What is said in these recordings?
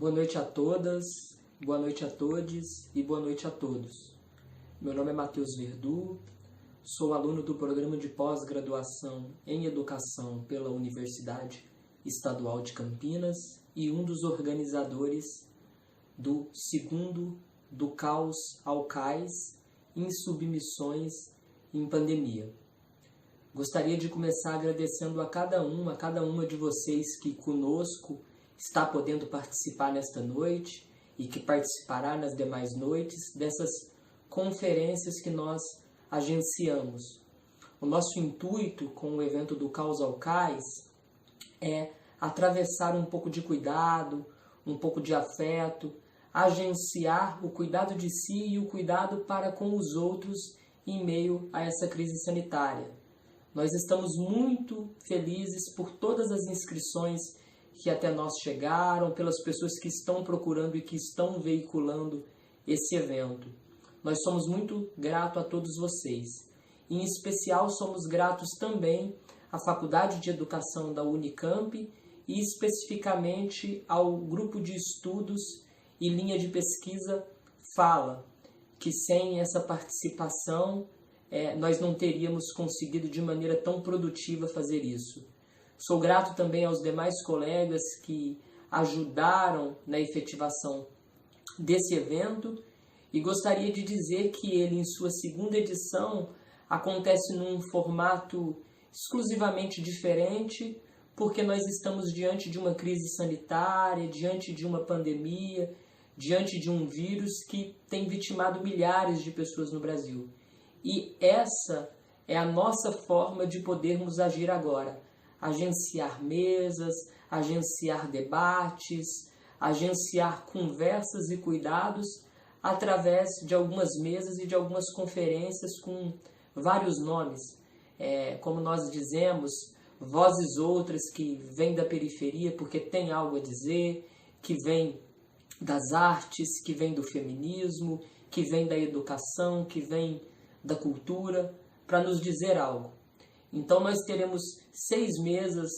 Boa noite a todas, boa noite a todos e boa noite a todos. Meu nome é Matheus Verdu, sou aluno do programa de pós-graduação em Educação pela Universidade Estadual de Campinas e um dos organizadores do segundo Do Caos ao Cais em Submissões em Pandemia. Gostaria de começar agradecendo a cada uma de vocês que conosco está podendo participar nesta noite e que participará nas demais noites dessas conferências que nós agenciamos. O nosso intuito com o evento do Caos ao Cais é atravessar um pouco de cuidado, um pouco de afeto, agenciar o cuidado de si e o cuidado para com os outros em meio a essa crise sanitária. Nós estamos muito felizes por todas as inscrições que até nós chegaram, pelas pessoas que estão procurando e que estão veiculando esse evento. Nós somos muito gratos a todos vocês. Em especial, somos gratos também à Faculdade de Educação da Unicamp e especificamente ao grupo de estudos e linha de pesquisa Fala, que sem essa participação nós não teríamos conseguido de maneira tão produtiva fazer isso. Sou grato também aos demais colegas que ajudaram na efetivação desse evento e gostaria de dizer que ele, em sua segunda edição, acontece num formato exclusivamente diferente, porque nós estamos diante de uma crise sanitária, diante de uma pandemia, diante de um vírus que tem vitimado milhares de pessoas no Brasil. E essa é a nossa forma de podermos agir agora. Agenciar mesas, agenciar debates, agenciar conversas e cuidados através de algumas mesas e de algumas conferências com vários nomes. Como nós dizemos, vozes outras que vêm da periferia porque têm algo a dizer, que vêm das artes, que vêm do feminismo, que vêm da educação, que vêm da cultura, para nos dizer algo. Então nós teremos 6 mesas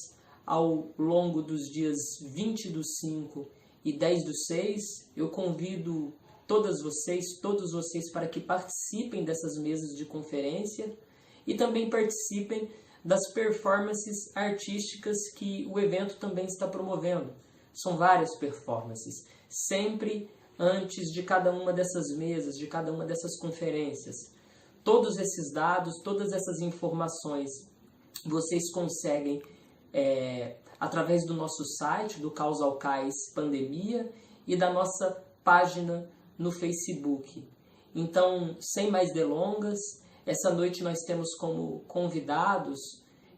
ao longo dos dias 20/5 e 10/6. Eu convido todos vocês para que participem dessas mesas de conferência e também participem das performances artísticas que o evento também está promovendo. São várias performances, sempre antes de cada uma dessas mesas, de cada uma dessas conferências. Todos esses dados, todas essas informações, vocês conseguem através do nosso site, do Caos ao Cais Pandemia, e da nossa página no Facebook. Então, sem mais delongas, essa noite nós temos como convidados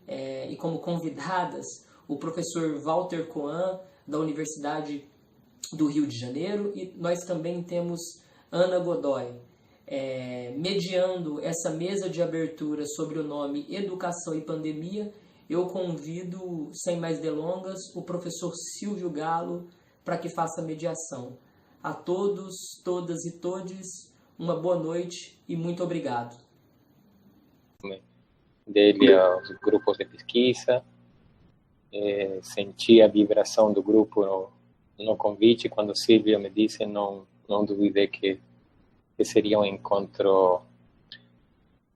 e como convidadas o professor Walter Coan, da Universidade do Rio de Janeiro, e nós também temos Ana Godoy, mediando essa mesa de abertura sobre o nome Educação e Pandemia. Eu convido, sem mais delongas, o professor Silvio Galo para que faça a mediação. A todos, todas e todes, uma boa noite e muito obrigado. Dele aos grupos de pesquisa, senti a vibração do grupo no convite. Quando o Silvio me disse, não duvidei que seria um encontro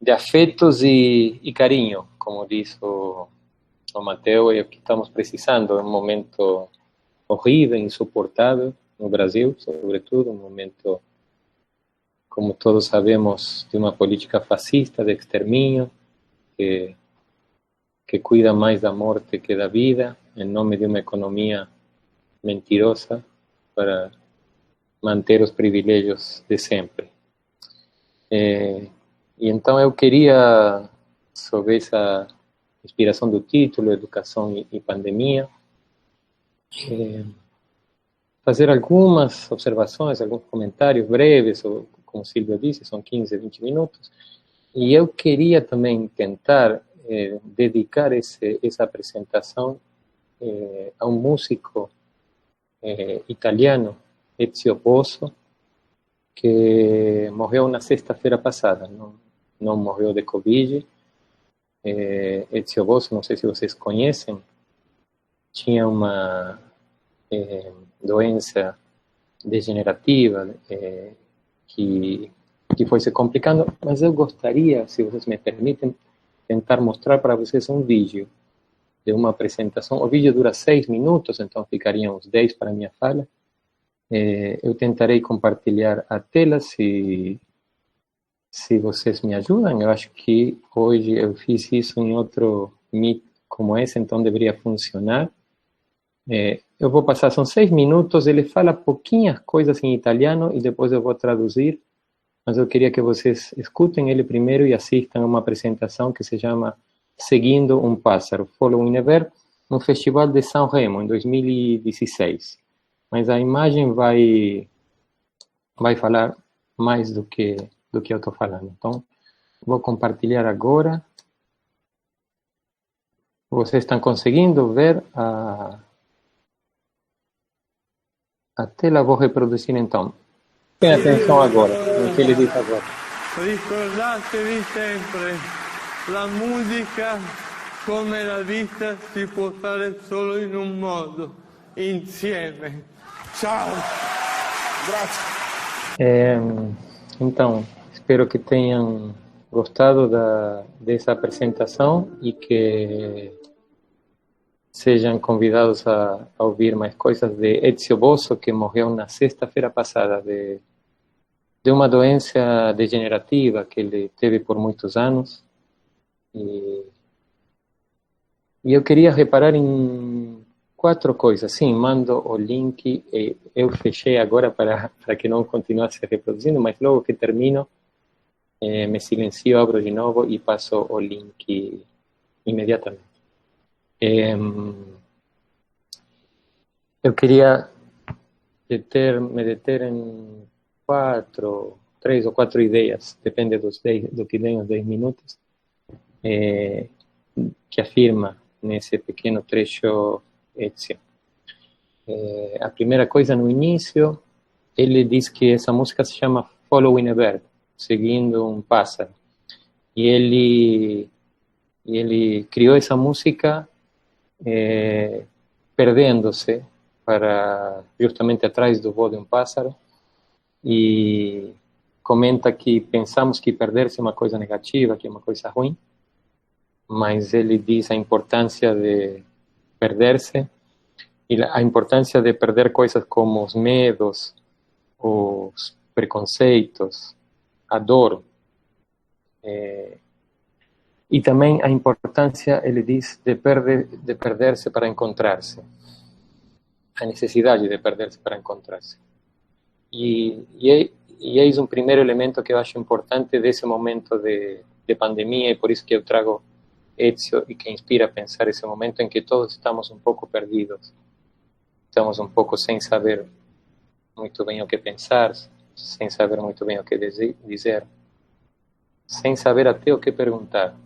de afetos e carinho, como diz o Matheus, é o que estamos precisando. É um momento horrível, insuportável no Brasil, sobretudo, um momento, como todos sabemos, de uma política fascista, de extermínio, que cuida mais da morte que da vida, em nome de uma economia mentirosa para manter os privilégios de sempre. E então eu queria, sobre essa inspiração do título, Educação e Pandemia, fazer algumas observações, alguns comentários breves, ou, como o Silvio disse, são 15, 20 minutos, e eu queria também tentar dedicar essa apresentação a um músico italiano, Ezio Pozo, que morreu na sexta-feira passada, não morreu de Covid. Ezio Pozo, não sei se vocês conhecem, tinha uma doença degenerativa que foi se complicando, mas eu gostaria, se vocês me permitem, tentar mostrar para vocês um vídeo de uma apresentação. O vídeo dura 6 minutos, então ficariam uns 10 para a minha fala. Eu tentarei compartilhar a tela, se vocês me ajudam. Eu acho que hoje eu fiz isso em outro Meet como esse, então deveria funcionar. Eu vou passar, são 6 minutos, ele fala pouquinhas coisas em italiano e depois eu vou traduzir, mas eu queria que vocês escutem ele primeiro e assistam a uma apresentação que se chama Seguindo um Pássaro, Following a Bird, no Festival de São Remo, em 2016. Mas a imagem vai falar mais do que eu estou falando. Então, vou compartilhar agora. Vocês estão conseguindo ver a tela? Vou reproduzir então. Tenha atenção agora, no que ele diz agora. Ricordatevi sempre, la musica come la vita si può fare solo in un modo, insieme. Ciao! Grazie! Então, espero que tenham gostado dessa apresentação e que sejam convidados a ouvir mais coisas de Ezio Bosso, que morreu na sexta-feira passada de uma doença degenerativa que ele teve por muitos anos. E eu queria reparar em 4 coisas. Sim, mando o link, e eu fechei agora para que não continuasse reproduzindo, mas logo que termino, me silencio, abro de novo e passo o link imediatamente. Eu queria me deter em 3 ou 4 ideias, depende do que deem os 10 minutos, que afirma nesse pequeno trecho Ezio. A primeira coisa, no início, ele diz que essa música se chama Following a Bird, Seguindo um Pássaro. E ele criou essa música perdendo-se para justamente atrás do voo de um pássaro, e comenta que pensamos que perder-se é uma coisa negativa, que é uma coisa ruim, mas ele diz a importância de perder-se e a importância de perder coisas como os medos, os preconceitos, a dor, e também a importância, ele diz, de perder-se para encontrar-se, a necessidade de perder-se para encontrar-se. E eis um primeiro elemento que eu acho importante desse momento de pandemia, e por isso que eu trago Ezio e que inspira a pensar esse momento em que todos estamos um pouco perdidos, estamos um pouco sem saber muito bem o que pensar, sem saber muito bem o que dizer, sem saber até o que perguntar.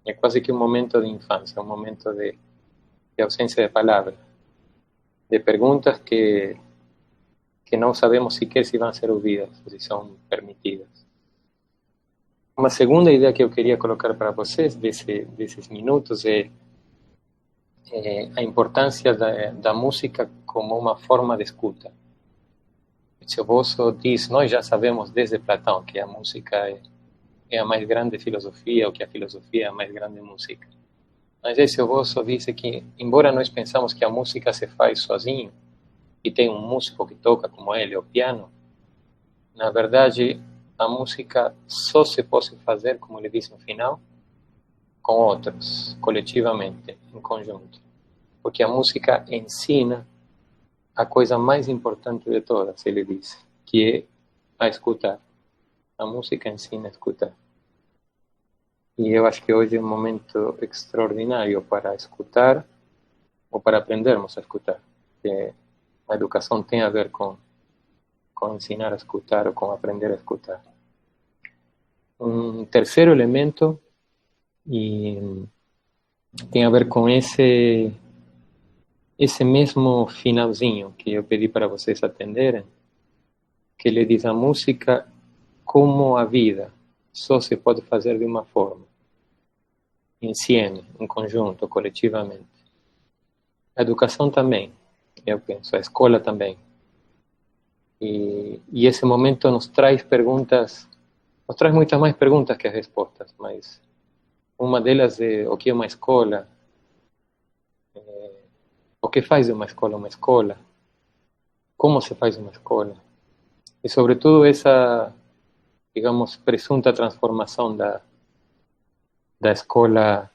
É quase que um momento de infância, um momento de ausência de palavras, de perguntas que não sabemos sequer se vão ser ouvidas, se são permitidas. Uma segunda ideia que eu queria colocar para vocês desses minutos é a importância da música como uma forma de escuta. Ezio Bosso diz, nós já sabemos desde Platão que a música é a mais grande filosofia, ou que a filosofia é a mais grande música. Mas Ezio Bosso diz que, embora nós pensamos que a música se faz sozinho, e tem um músico que toca como ele, o piano, na verdade, a música só se pode fazer, como ele diz no final, com outros, coletivamente, em conjunto. Porque a música ensina a coisa mais importante de todas, ele diz, que é a escutar. A música ensina a escutar. E eu acho que hoje é um momento extraordinário para escutar, ou para aprendermos a escutar. Que a educação tem a ver com ensinar a escutar ou com aprender a escutar. Um terceiro elemento tem a ver com esse mesmo finalzinho que eu pedi para vocês atenderem, que ele diz: a música, como a vida, só se pode fazer de uma forma, insieme, em conjunto, coletivamente. A educação também. eu penso, a escola também. E esse momento nos traz perguntas, nos traz muitas mais perguntas que respostas, mas uma delas é o que é uma escola, o que faz uma escola, como se faz uma escola, e sobretudo essa, digamos, presunta transformação da escola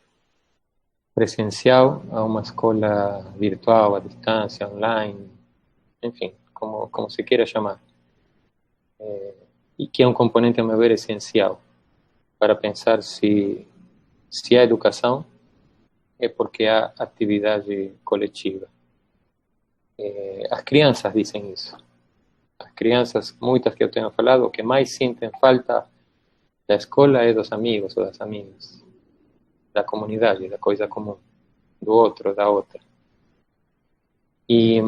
presencial a uma escola virtual, à distância, online, enfim, como se queira chamar. E que é um componente, a meu ver, essencial para pensar se há educação é porque há atividade coletiva. As crianças dizem isso. As crianças, muitas que eu tenho falado, o que mais sentem falta da escola é dos amigos ou das amigas, da comunidade, da coisa comum, do outro, da outra. E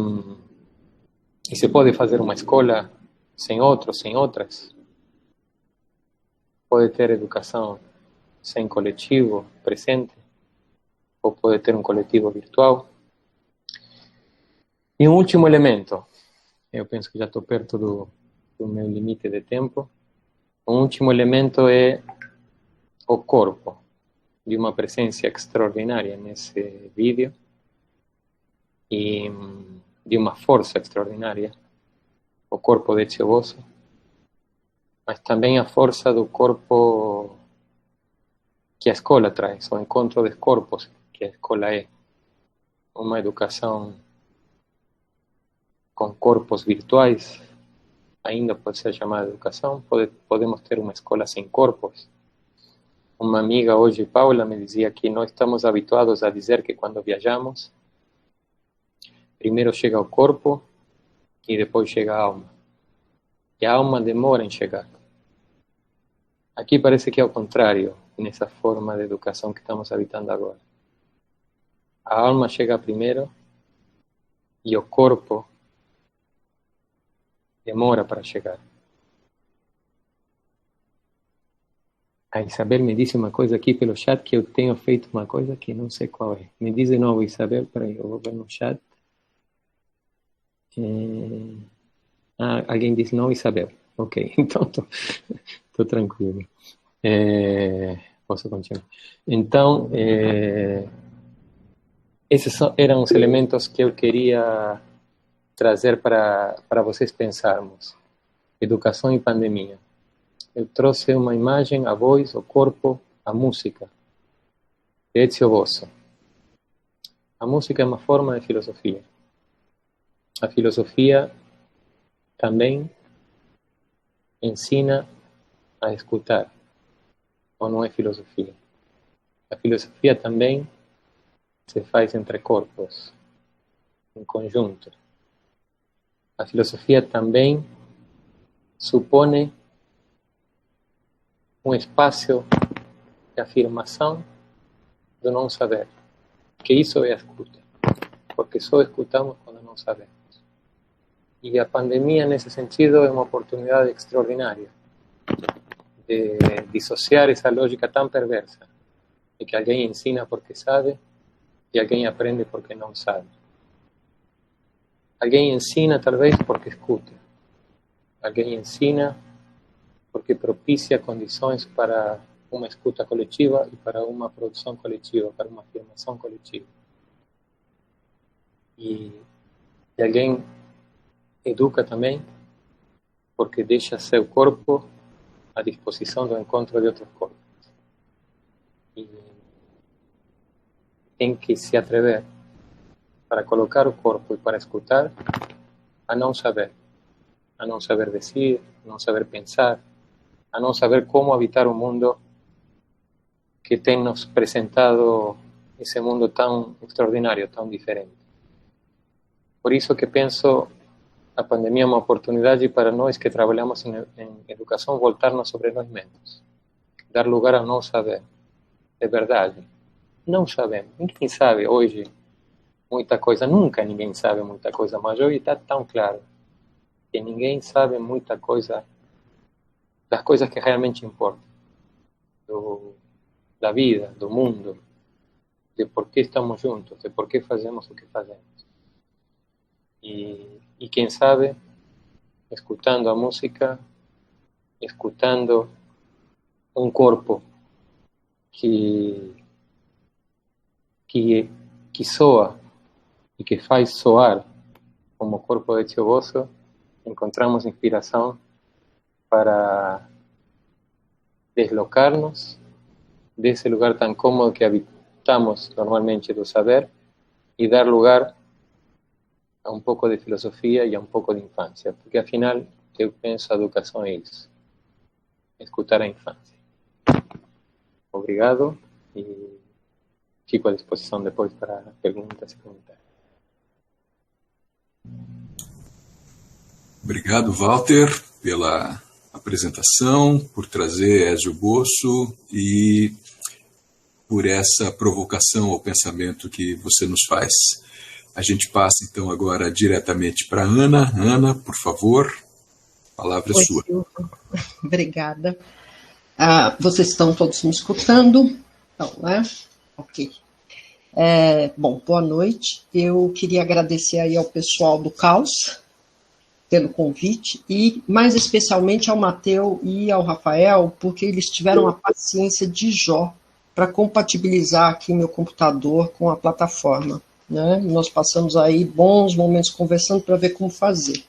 se pode fazer uma escola sem outros, sem outras. Pode ter educação sem coletivo presente, ou pode ter um coletivo virtual. E um último elemento, eu penso que já estou perto do meu limite de tempo. Um último elemento é o corpo, de uma presença extraordinária nesse vídeo e de uma força extraordinária, o corpo de Ezio Bosso, mas também a força do corpo que a escola traz, o encontro dos corpos que a escola é. Uma educação com corpos virtuais, ainda pode ser chamada educação, podemos ter uma escola sem corpos. Uma amiga hoje, Paula, me dizia que nós estamos habituados a dizer que quando viajamos, primeiro chega o corpo e depois chega a alma. E a alma demora em chegar. Aqui parece que é o contrário, nessa forma de educação que estamos habitando agora. A alma chega primeiro e o corpo demora para chegar. A Isabel me disse uma coisa aqui pelo chat, que eu tenho feito uma coisa que não sei qual é. Me diz de novo, Isabel, peraí, eu vou ver no chat. Alguém disse não, Isabel. Ok, então estou tranquilo. Posso continuar. Então, esses eram os elementos que eu queria trazer para vocês pensarmos. Educação e pandemia. Eu trouxe uma imagem, a voz, o corpo, a música. De Ezio Bosso. A música é uma forma de filosofia. A filosofia também ensina a escutar. Ou não é filosofia? A filosofia também se faz entre corpos, em conjunto. A filosofia também supõe um espaço de afirmação do não saber, que isso é a escuta, porque só escutamos quando não sabemos. E a pandemia, nesse sentido, é uma oportunidade extraordinária de dissociar essa lógica tão perversa, de que alguém ensina porque sabe e alguém aprende porque não sabe. Alguém ensina talvez porque escuta. Alguém ensina porque propicia condições para uma escuta coletiva e para uma produção coletiva, para uma afirmação coletiva. E alguém educa também porque deixa seu corpo à disposição do encontro de outros corpos. E tem que se atrever para colocar o corpo e para escutar a não saber dizer, a não saber pensar, a não saber como habitar o mundo que tem nos apresentado esse mundo tão extraordinário, tão diferente. Por isso que penso a pandemia é uma oportunidade para nós que trabalhamos em educação voltar-nos sobre nós mesmos, dar lugar ao não saber, de verdade. Não sabemos, ninguém sabe hoje muita coisa, nunca ninguém sabe muita coisa, mas hoje está tão claro que ninguém sabe muita coisa das coisas que realmente importam, da vida, do mundo, de por que estamos juntos, de por que fazemos o que fazemos. y quién sabe, escuchando a música, escuchando un cuerpo que soa y que faz soar como cuerpo de Tio Bosso, encontramos inspiración para deslocarnos de ese lugar tan cómodo que habitamos normalmente do saber y dar lugar a un poco de filosofía y a un poco de infancia, porque al final eu penso a educação é isso, escutar a infância. Obrigado e fico à disposição depois para perguntas e comentários. Obrigado, Walter, pela apresentação, por trazer Ezio Bosso e por essa provocação ao pensamento que você nos faz. A gente passa, então, agora diretamente para a Ana. Ana, por favor, a palavra é sua. Silvio. Obrigada. Vocês estão todos me escutando? Não, né? Ok. Bom, boa noite. Eu queria agradecer aí ao pessoal do Caos pelo convite e, mais especialmente, ao Mateu e ao Rafael, porque eles tiveram a paciência de Jó para compatibilizar aqui meu computador com a plataforma, né? Nós passamos aí bons momentos conversando para ver como fazer.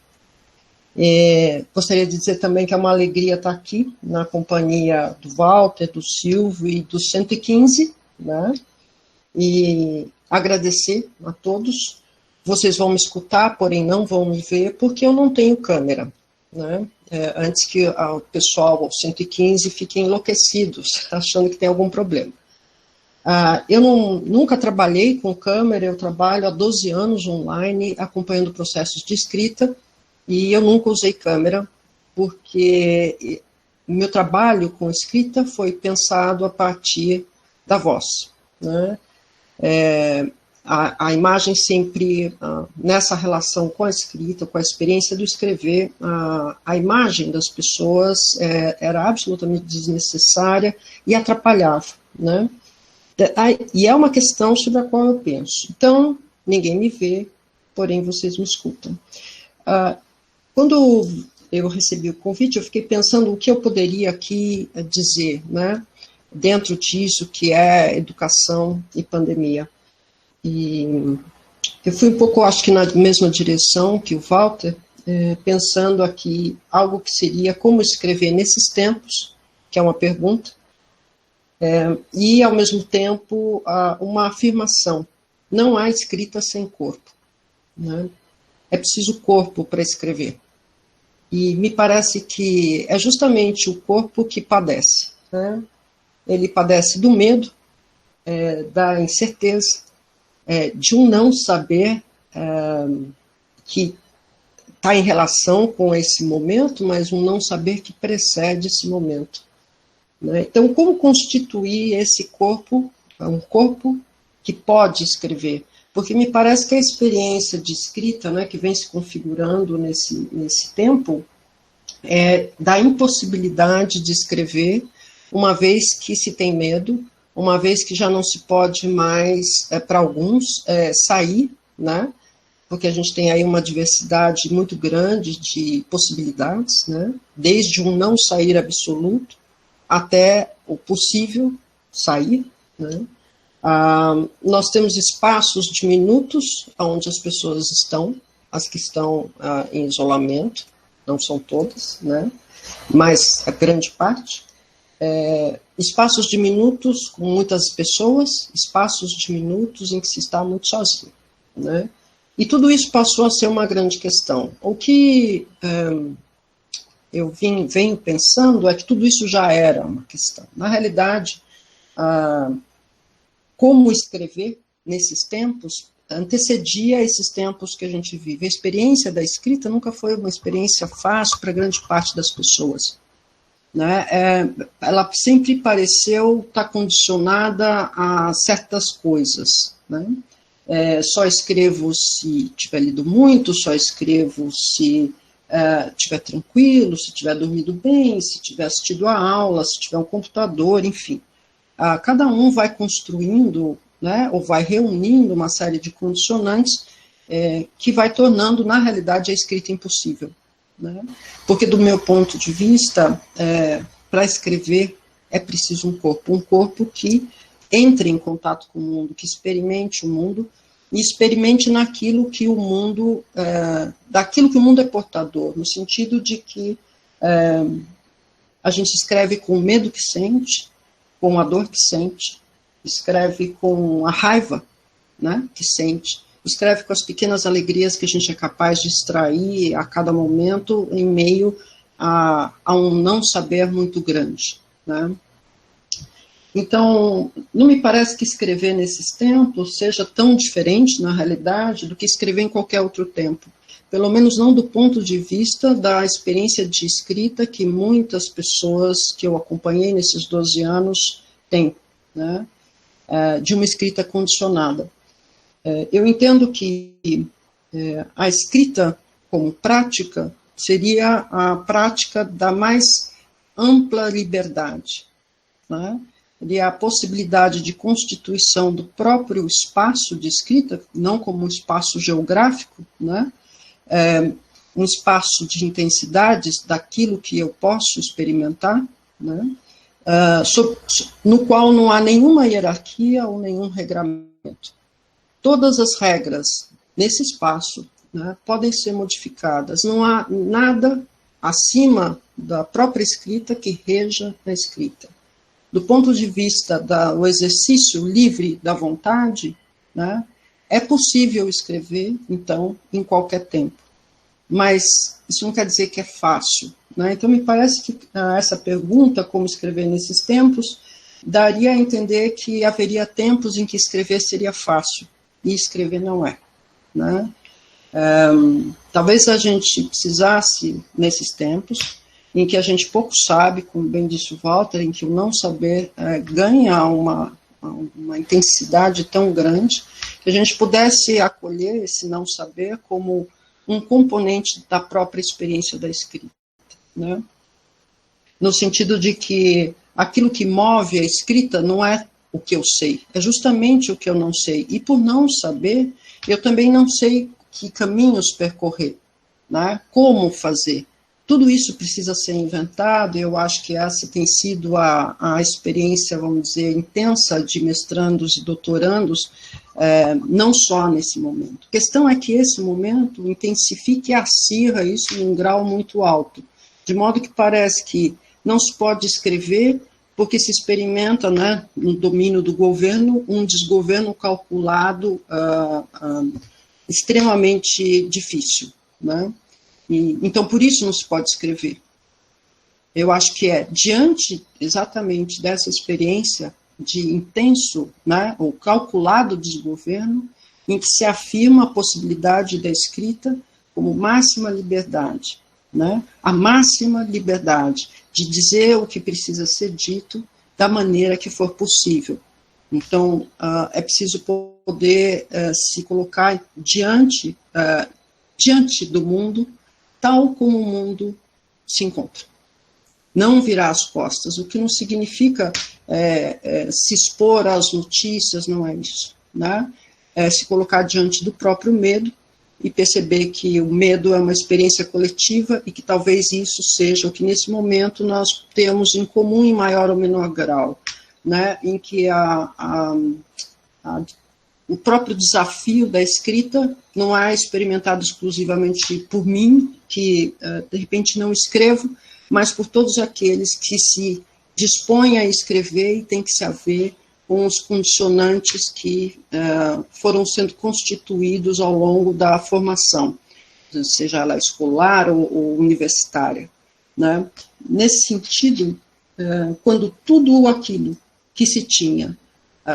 Gostaria de dizer também que é uma alegria estar aqui na companhia do Walter, do Silvio e do 115, né? E agradecer a todos. Vocês vão me escutar, porém não vão me ver, porque eu não tenho câmera, né? Antes que o pessoal, o 115, fiquem enlouquecidos, achando que tem algum problema. Eu nunca trabalhei com câmera, eu trabalho há 12 anos online, acompanhando processos de escrita, e eu nunca usei câmera, porque o meu trabalho com escrita foi pensado a partir da voz, né? A imagem sempre, nessa relação com a escrita, com a experiência do escrever, a imagem das pessoas era absolutamente desnecessária e atrapalhava, né? E é uma questão sobre a qual eu penso. Então, ninguém me vê, porém vocês me escutam. Quando eu recebi o convite, eu fiquei pensando o que eu poderia aqui dizer, né? Dentro disso que é educação e pandemia. E eu fui um pouco, acho que na mesma direção que o Walter, pensando aqui algo que seria como escrever nesses tempos, que é uma pergunta, e, ao mesmo tempo, uma afirmação. Não há escrita sem corpo, né? É preciso corpo para escrever. E me parece que é justamente o corpo que padece, né? Ele padece do medo, da incerteza, de um não saber que está em relação com esse momento, mas um não saber que precede esse momento, né? Então, como constituir esse corpo, um corpo que pode escrever? Porque me parece que a experiência de escrita, né, que vem se configurando nesse tempo, da impossibilidade de escrever, uma vez que se tem medo, uma vez que já não se pode mais, para alguns, sair, né? Porque a gente tem aí uma diversidade muito grande de possibilidades, né? Desde um não sair absoluto até o possível sair, né? Nós temos espaços de minutos onde as pessoas estão, as que estão em isolamento, não são todas, né? Mas a grande parte. Espaços de minutos com muitas pessoas, espaços de minutos em que se está muito sozinho, né? E tudo isso passou a ser uma grande questão. O que eu venho pensando é que tudo isso já era uma questão. Na realidade, como escrever nesses tempos antecedia esses tempos que a gente vive. A experiência da escrita nunca foi uma experiência fácil para grande parte das pessoas, né? Ela sempre pareceu estar condicionada a certas coisas, né? Só escrevo se tiver lido muito, só escrevo se estiver tranquilo, se tiver dormido bem, se tiver assistido a aula, se tiver um computador, enfim. Cada um vai construindo, né, ou vai reunindo uma série de condicionantes que vai tornando, na realidade, a escrita impossível, né? Porque, do meu ponto de vista, para escrever é preciso um corpo que entre em contato com o mundo, que experimente o mundo, e experimente naquilo que o mundo, daquilo que o mundo é portador, no sentido de que a gente escreve com o medo que sente, com a dor que sente, escreve com a raiva, né, que sente, escreve com as pequenas alegrias que a gente é capaz de extrair a cada momento em meio a um não saber muito grande, né? Então, não me parece que escrever nesses tempos seja tão diferente, na realidade, do que escrever em qualquer outro tempo. Pelo menos não do ponto de vista da experiência de escrita que muitas pessoas que eu acompanhei nesses 12 anos têm, né? De uma escrita condicionada. Eu entendo que a escrita como prática seria a prática da mais ampla liberdade, né? Seria a possibilidade de constituição do próprio espaço de escrita, não como um espaço geográfico, né? Um espaço de intensidades daquilo que eu posso experimentar, né? No qual não há nenhuma hierarquia ou nenhum regramento. Todas as regras nesse espaço, né, podem ser modificadas. Não há nada acima da própria escrita que reja a escrita. Do ponto de vista do exercício livre da vontade, né, é possível escrever, então, em qualquer tempo. Mas isso não quer dizer que é fácil, né? Então, me parece que essa pergunta, como escrever nesses tempos, daria a entender que haveria tempos em que escrever seria fácil, e escrever não é, né? Talvez a gente precisasse, nesses tempos, em que a gente pouco sabe, como bem disse o Walter, em que o não saber ganha uma intensidade tão grande, que a gente pudesse acolher esse não saber como um componente da própria experiência da escrita, né? No sentido de que aquilo que move a escrita não é o que eu sei, é justamente o que eu não sei. E por não saber, eu também não sei que caminhos percorrer, né? Como fazer. Tudo isso precisa ser inventado, e eu acho que essa tem sido a experiência, vamos dizer, intensa de mestrandos e doutorandos, não só nesse momento. A questão é que esse momento intensifique e acirra isso num grau muito alto, de modo que parece que não se pode escrever porque se experimenta, né, no domínio do governo, um desgoverno calculado extremamente difícil, né? Então, por isso não se pode escrever. Eu acho que é diante exatamente dessa experiência de intenso, né, ou calculado desgoverno, em que se afirma a possibilidade da escrita como máxima liberdade, né? A máxima liberdade de dizer o que precisa ser dito da maneira que for possível. Então, é preciso poder se colocar diante do mundo, tal como o mundo se encontra. Não virar as costas, o que não significa se expor às notícias, não é isso, né? É se colocar diante do próprio medo e perceber que o medo é uma experiência coletiva e que talvez isso seja o que nesse momento nós temos em comum em maior ou menor grau, né? Em que o próprio desafio da escrita não é experimentado exclusivamente por mim, que de repente não escrevo, mas por todos aqueles que se dispõem a escrever e tem que se haver com os condicionantes que foram sendo constituídos ao longo da formação, seja ela escolar ou universitária, né? Nesse sentido, quando tudo aquilo que se tinha,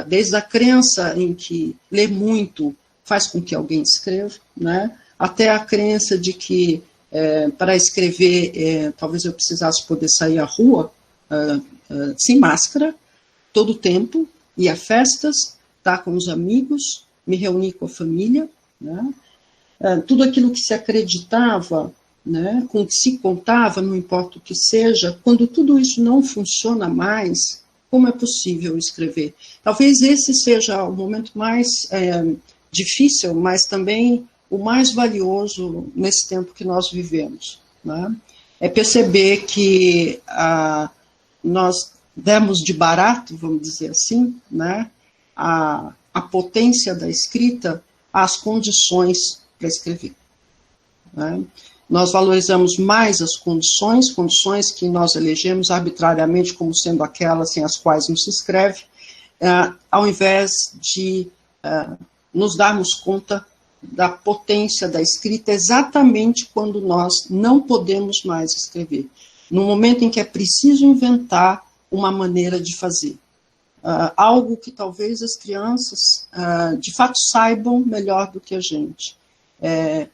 desde a crença em que ler muito faz com que alguém escreva, né, até a crença de que para escrever talvez eu precisasse poder sair à rua sem máscara todo o tempo, ir a festas, estar com os amigos, me reunir com a família, né? Tudo aquilo que se acreditava, né, com o que se contava, não importa o que seja, quando tudo isso não funciona mais, como é possível escrever? Talvez esse seja o momento mais difícil, mas também o mais valioso nesse tempo que nós vivemos, né? É perceber que nós demos de barato, vamos dizer assim, né, a potência da escrita às condições para escrever, né? Nós valorizamos mais as condições que nós elegemos arbitrariamente como sendo aquelas sem as quais não se escreve, ao invés de nos darmos conta da potência da escrita exatamente quando nós não podemos mais escrever, no momento em que é preciso inventar uma maneira de fazer. Algo que talvez as crianças de fato saibam melhor do que a gente.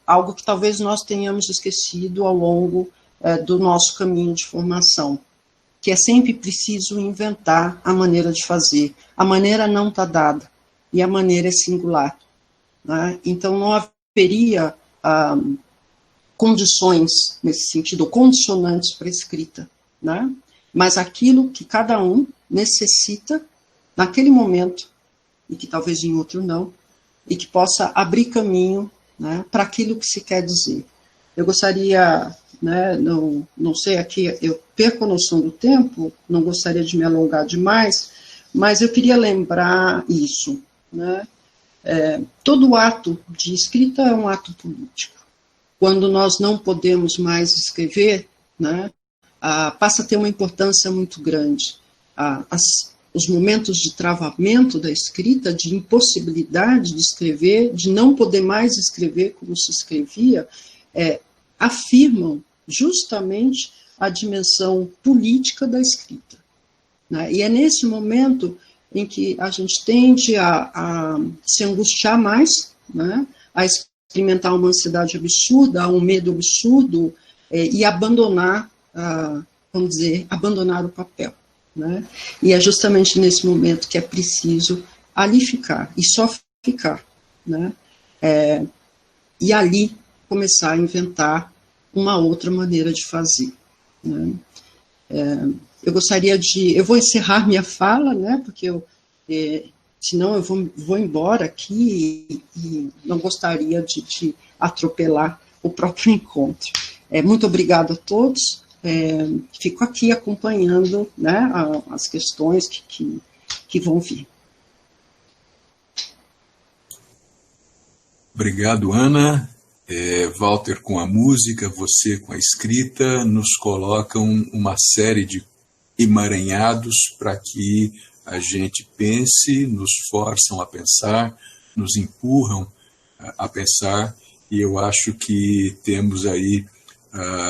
Algo que talvez nós tenhamos esquecido ao longo do nosso caminho de formação, que é sempre preciso inventar a maneira de fazer. A maneira não está dada, e a maneira é singular, né? Então não haveria condições nesse sentido, ou condicionantes para a escrita, né? Mas aquilo que cada um necessita naquele momento, e que talvez em outro não, e que possa abrir caminho, né, para aquilo que se quer dizer. Eu gostaria, né, não sei, aqui eu perco a noção do tempo, não gostaria de me alongar demais, mas eu queria lembrar isso, né? Todo ato de escrita é um ato político. Quando nós não podemos mais escrever, né, passa a ter uma importância muito grande. Os momentos de travamento da escrita, de impossibilidade de escrever, de não poder mais escrever como se escrevia, afirmam justamente a dimensão política da escrita, né? E é nesse momento em que a gente tende a se angustiar mais, né? A experimentar uma ansiedade absurda, um medo absurdo, e abandonar, vamos dizer, abandonar o papel, né? E é justamente nesse momento que é preciso ali ficar, e só ficar, né? E ali começar a inventar uma outra maneira de fazer, né? Eu vou encerrar minha fala, né? Porque senão eu vou embora aqui e não gostaria de atropelar o próprio encontro. Muito obrigada a todos. Fico aqui acompanhando, né, as questões que vão vir. Obrigado, Ana. Walter com a música, você com a escrita, nos colocam uma série de emaranhados para que a gente pense, nos forçam a pensar, nos empurram a pensar, e eu acho que temos aí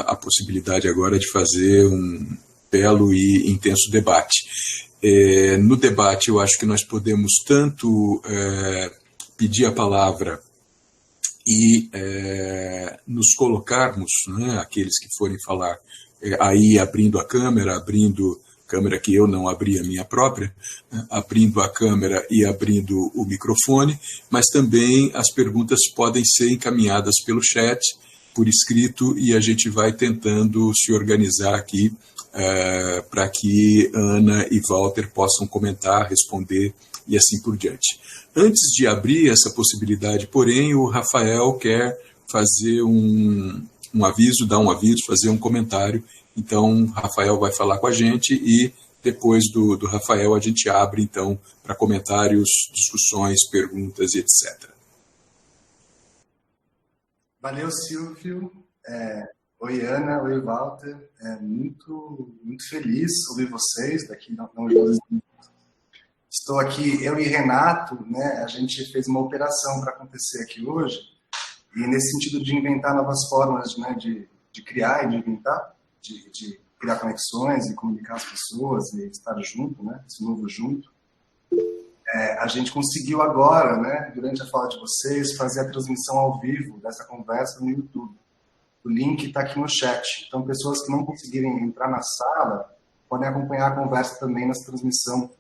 a possibilidade agora de fazer um belo e intenso debate. No debate, eu acho que nós podemos tanto pedir a palavra e nos colocarmos, né, aqueles que forem falar, aí abrindo a câmera que eu não abri a minha própria, né, abrindo a câmera e abrindo o microfone, mas também as perguntas podem ser encaminhadas pelo chat, por escrito, e a gente vai tentando se organizar aqui para que Ana e Walter possam comentar, responder e assim por diante. Antes de abrir essa possibilidade, porém, o Rafael quer fazer um aviso, dar um aviso, fazer um comentário. Então, Rafael vai falar com a gente e depois do Rafael a gente abre, então, para comentários, discussões, perguntas e etc. Valeu, Silvio. Oi, Ana. Oi, Walter. Muito feliz ouvir vocês daqui na Universidade. Estou aqui, eu e Renato, né, a gente fez uma operação para acontecer aqui hoje, e nesse sentido de inventar novas formas, né, de criar e de inventar, de criar conexões e comunicar as pessoas e estar junto, né, esse novo junto. A gente conseguiu agora, né, durante a fala de vocês, fazer a transmissão ao vivo dessa conversa no YouTube. O link está aqui no chat, então pessoas que não conseguirem entrar na sala podem acompanhar a conversa também nessa transmissão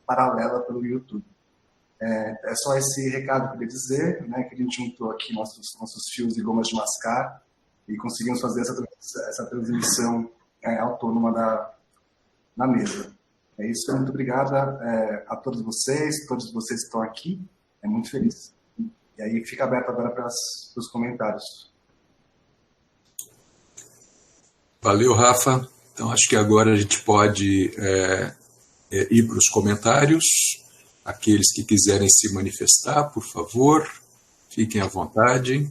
paralela pelo YouTube. É só esse recado que eu queria dizer, né, que a gente juntou aqui nossos fios e gomas de mascar e conseguimos fazer essa transmissão autônoma na mesa. É isso, muito obrigada a todos vocês que estão aqui, muito feliz. E aí fica aberto agora para os comentários. Valeu, Rafa. Então, acho que agora a gente pode ir para os comentários. Aqueles que quiserem se manifestar, por favor, fiquem à vontade.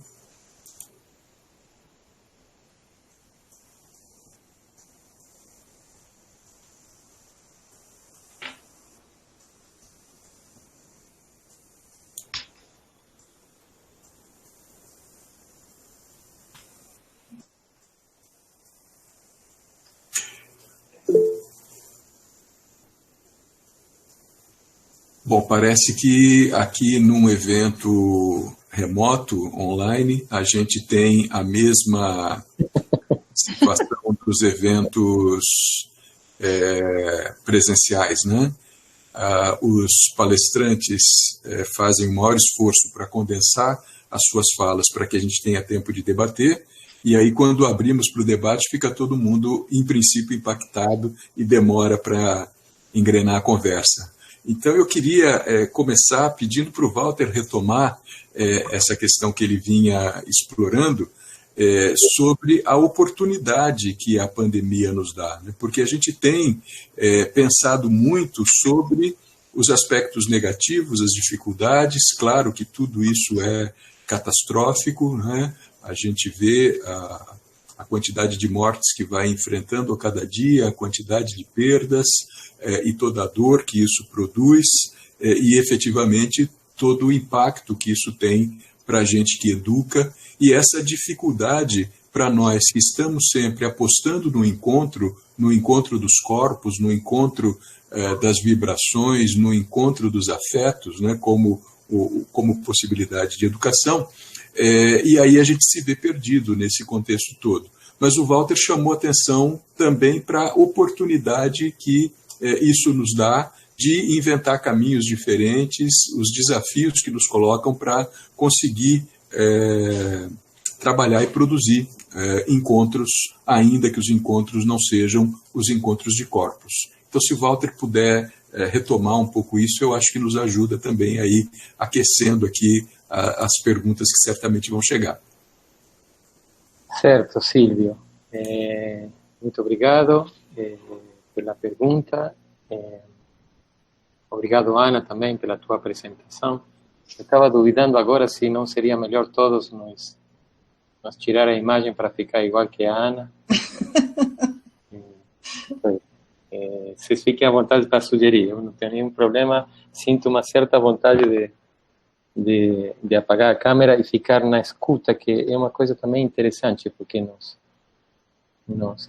Bom, parece que aqui num evento remoto, online, a gente tem a mesma situação dos eventos presenciais, né? Os palestrantes fazem o maior esforço para condensar as suas falas para que a gente tenha tempo de debater, e aí quando abrimos para o debate fica todo mundo, em princípio, impactado e demora para engrenar a conversa. Então, eu queria começar pedindo para o Walter retomar essa questão que ele vinha explorando sobre a oportunidade que a pandemia nos dá, né? Porque a gente tem pensado muito sobre os aspectos negativos, as dificuldades. Claro que tudo isso é catastrófico, né? A gente vê a quantidade de mortes que vai enfrentando a cada dia, a quantidade de perdas e toda a dor que isso produz e, efetivamente, todo o impacto que isso tem para a gente que educa e essa dificuldade para nós que estamos sempre apostando no encontro dos corpos, no encontro das vibrações, no encontro dos afetos, né, como possibilidade de educação, e aí a gente se vê perdido nesse contexto todo. Mas o Walter chamou atenção também para a oportunidade que isso nos dá de inventar caminhos diferentes, os desafios que nos colocam para conseguir trabalhar e produzir encontros, ainda que os encontros não sejam os encontros de corpos. Então, se o Walter puder retomar um pouco isso, eu acho que nos ajuda também aí, aquecendo aqui as perguntas que certamente vão chegar. Certo, Silvio. Muito obrigado pela pergunta. Obrigado, Ana, também pela tua apresentação. Eu estava duvidando agora se não seria melhor todos nós tirar a imagem para ficar igual que a Ana. Vocês fiquem à vontade para sugerir. Eu não tenho nenhum problema. Sinto uma certa vontade de apagar a câmera e ficar na escuta, que é uma coisa também interessante, porque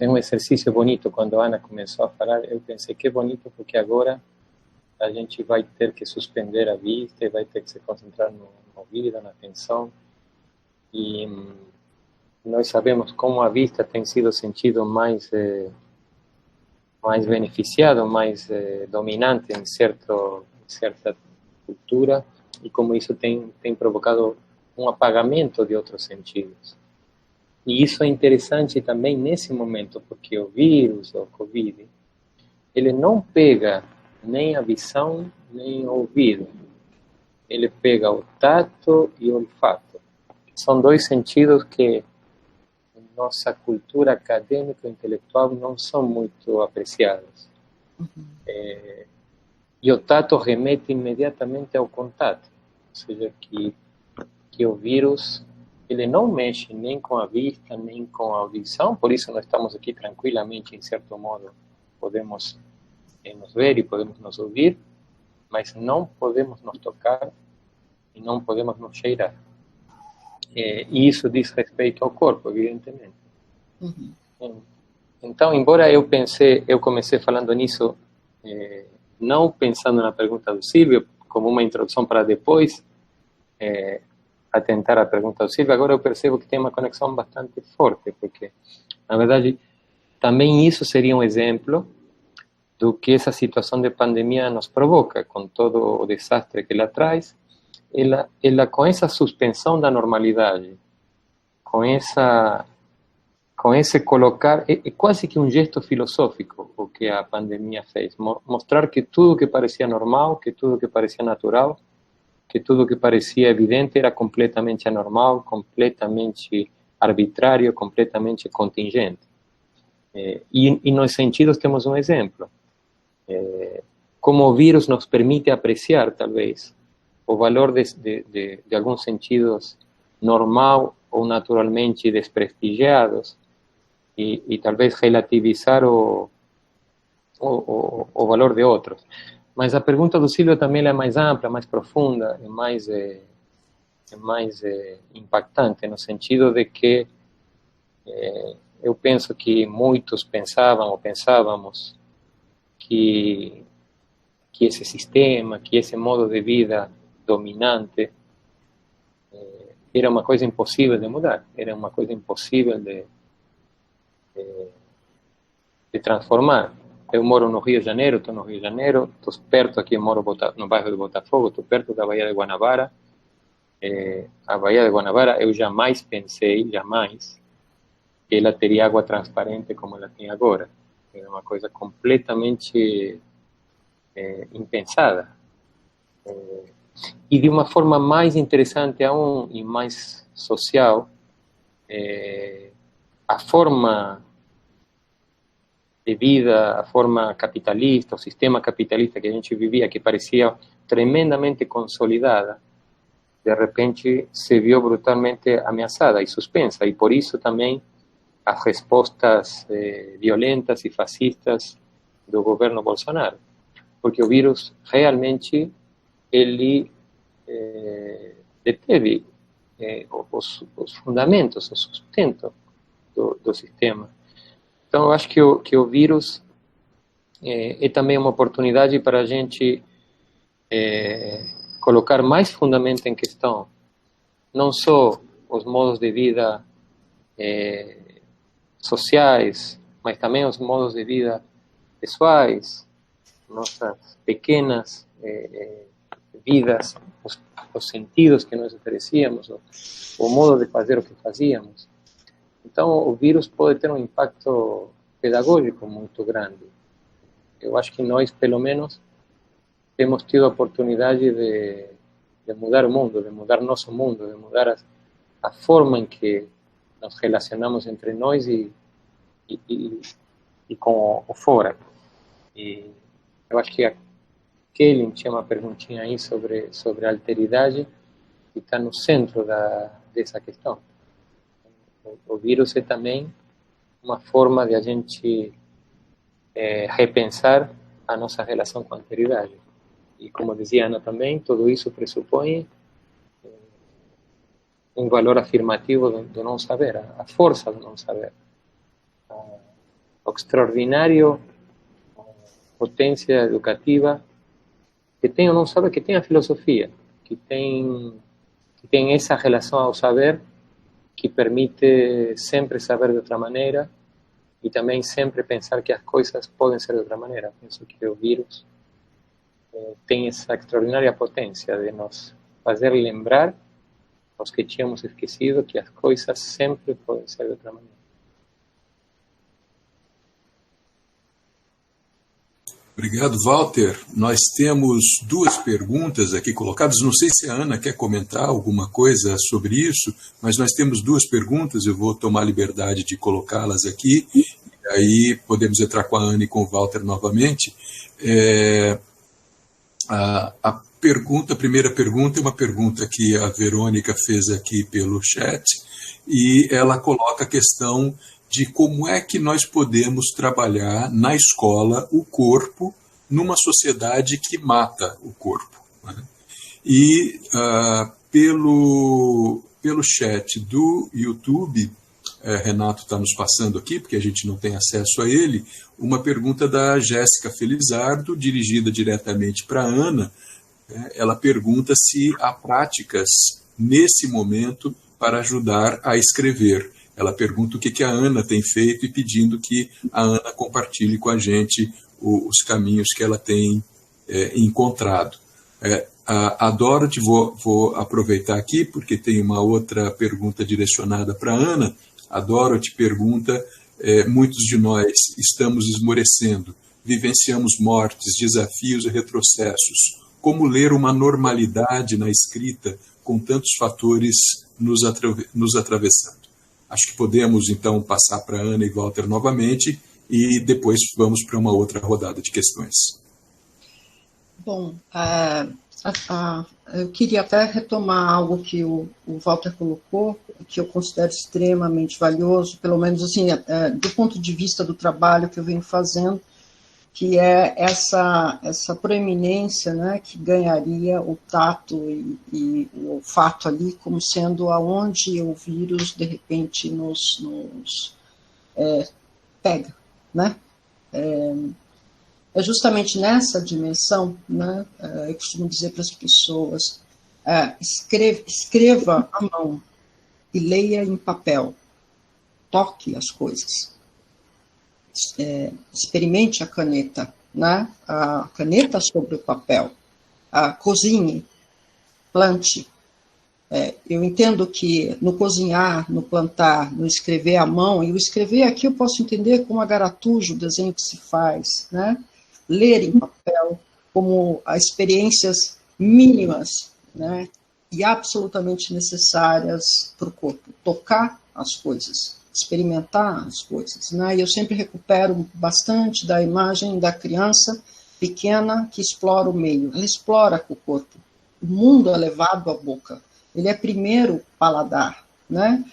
é um exercício bonito. Quando a Ana começou a falar, eu pensei que é bonito, porque agora a gente vai ter que suspender a vista e vai ter que se concentrar no ouvido, na atenção. E nós sabemos como a vista tem sido sentido mais beneficiado, mais dominante em certa cultura, e como isso tem provocado um apagamento de outros sentidos. E isso é interessante também nesse momento, porque o vírus, o Covid, ele não pega nem a visão, nem o ouvido. Ele pega o tato e o olfato. São dois sentidos que em nossa cultura acadêmica e intelectual não são muito apreciados. E o tato remete imediatamente ao contato. Ou seja, que o vírus ele não mexe nem com a vista, nem com a audição. Por isso nós estamos aqui tranquilamente, em certo modo, podemos nos ver e podemos nos ouvir, mas não podemos nos tocar e não podemos nos cheirar. E isso diz respeito ao corpo, evidentemente. Então, embora eu comecei falando nisso, não pensando na pergunta do Silvio, como uma introdução para depois atentar à pergunta do Silvio, agora eu percebo que tem uma conexão bastante forte, porque, na verdade, também isso seria um exemplo do que essa situação de pandemia nos provoca, com todo o desastre que ela traz. Ela com essa suspensão da normalidade, com esse colocar, é quase que um gesto filosófico o que a pandemia fez, mostrar que tudo que parecia normal, que tudo que parecia natural, que tudo que parecia evidente era completamente anormal, completamente arbitrário, completamente contingente. E nos sentidos temos um exemplo. Como o vírus nos permite apreciar, talvez, o valor de alguns sentidos normal ou naturalmente desprestigiados e talvez relativizar o valor de outros. Mas a pergunta do Silvio também é mais ampla, mais profunda, é mais impactante, no sentido de que eu penso que muitos pensavam ou pensávamos que esse sistema, que esse modo de vida dominante era uma coisa impossível de mudar, era uma coisa impossível de transformar. Eu moro no Rio de Janeiro, estou no Rio de Janeiro, estou perto aqui, moro no bairro de Botafogo, estou perto da Baía de Guanabara. A Baía de Guanabara, eu jamais pensei, que ela teria água transparente como ela tem agora. É uma coisa completamente impensada. E de uma forma mais interessante aún e mais social, a forma de vida, a forma capitalista, o sistema capitalista que a gente vivia, que parecia tremendamente consolidada, de repente se viu brutalmente ameaçada e suspensa, e por isso também as respostas violentas e fascistas do governo Bolsonaro, porque o vírus realmente ele deteve os fundamentos, o sustento do sistema. Então, eu acho que o vírus é também uma oportunidade para a gente colocar mais fundamento em questão, não só os modos de vida sociais, mas também os modos de vida pessoais, nossas pequenas vidas, os sentidos que nós oferecíamos, o modo de fazer o que fazíamos. Então, o vírus pode ter um impacto pedagógico muito grande. Eu acho que nós, pelo menos, temos tido a oportunidade de mudar o mundo, de mudar nosso mundo, de mudar a forma em que nos relacionamos entre nós e com o fora. E eu acho que a Kelly tinha uma perguntinha aí sobre a alteridade que está no centro dessa questão. O vírus é também uma forma de a gente repensar a nossa relação com a alteridade. E como dizia Ana também, tudo isso pressupõe um valor afirmativo do não saber, a força do não saber, a extraordinária potência educativa que tem o não saber, que tem a filosofia, que tem essa relação ao saber, que permite sempre saber de outra maneira e também sempre pensar que as coisas podem ser de outra maneira. Penso que o vírus tem essa extraordinária potência de nos fazer lembrar, aos que tínhamos esquecido, que as coisas sempre podem ser de outra maneira. Obrigado, Walter. Nós temos duas perguntas aqui colocadas. Não sei se a Ana quer comentar alguma coisa sobre isso, mas nós temos duas perguntas. Eu vou tomar a liberdade de colocá-las aqui, e aí podemos entrar com a Ana e com o Walter novamente. A primeira pergunta é uma pergunta que a Verônica fez aqui pelo chat, e ela coloca a questão de como é que nós podemos trabalhar na escola o corpo numa sociedade que mata o corpo, né? E pelo chat do YouTube, Renato está nos passando aqui, porque a gente não tem acesso a ele, uma pergunta da Jéssica Felizardo, dirigida diretamente para a Ana. Ela pergunta se há práticas nesse momento para ajudar a escrever. Ela pergunta o que a Ana tem feito e pedindo que a Ana compartilhe com a gente os caminhos que ela tem encontrado. A Dorothy, vou aproveitar aqui, porque tem uma outra pergunta direcionada para a Ana. A Dorothy pergunta, muitos de nós estamos esmorecendo, vivenciamos mortes, desafios e retrocessos. como ler uma normalidade na escrita com tantos fatores nos atravessando. Acho que podemos, então, passar para Ana e Walter novamente e depois vamos para uma outra rodada de questões. Bom, eu queria até retomar algo que o Walter colocou, que eu considero extremamente valioso, pelo menos assim, do ponto de vista do trabalho que eu venho fazendo, que é essa proeminência, né, que ganharia o tato e o olfato ali como sendo aonde o vírus, de repente, nos pega, né? É justamente nessa dimensão, né, eu costumo dizer para as pessoas, escreva à mão e leia em papel, toque as coisas. Experimente a caneta, né? A caneta sobre o papel, cozinhe, plante. Eu entendo que no cozinhar, no plantar, no escrever à mão, e o escrever aqui eu posso entender como agaratujo, o desenho que se faz, né? Ler em papel como experiências mínimas, né? E absolutamente necessárias para o corpo, tocar as coisas, experimentar as coisas, né? E eu sempre recupero bastante da imagem da criança pequena que explora o meio. Ela explora com o corpo. O mundo é levado à boca. Ele é primeiro paladar, né?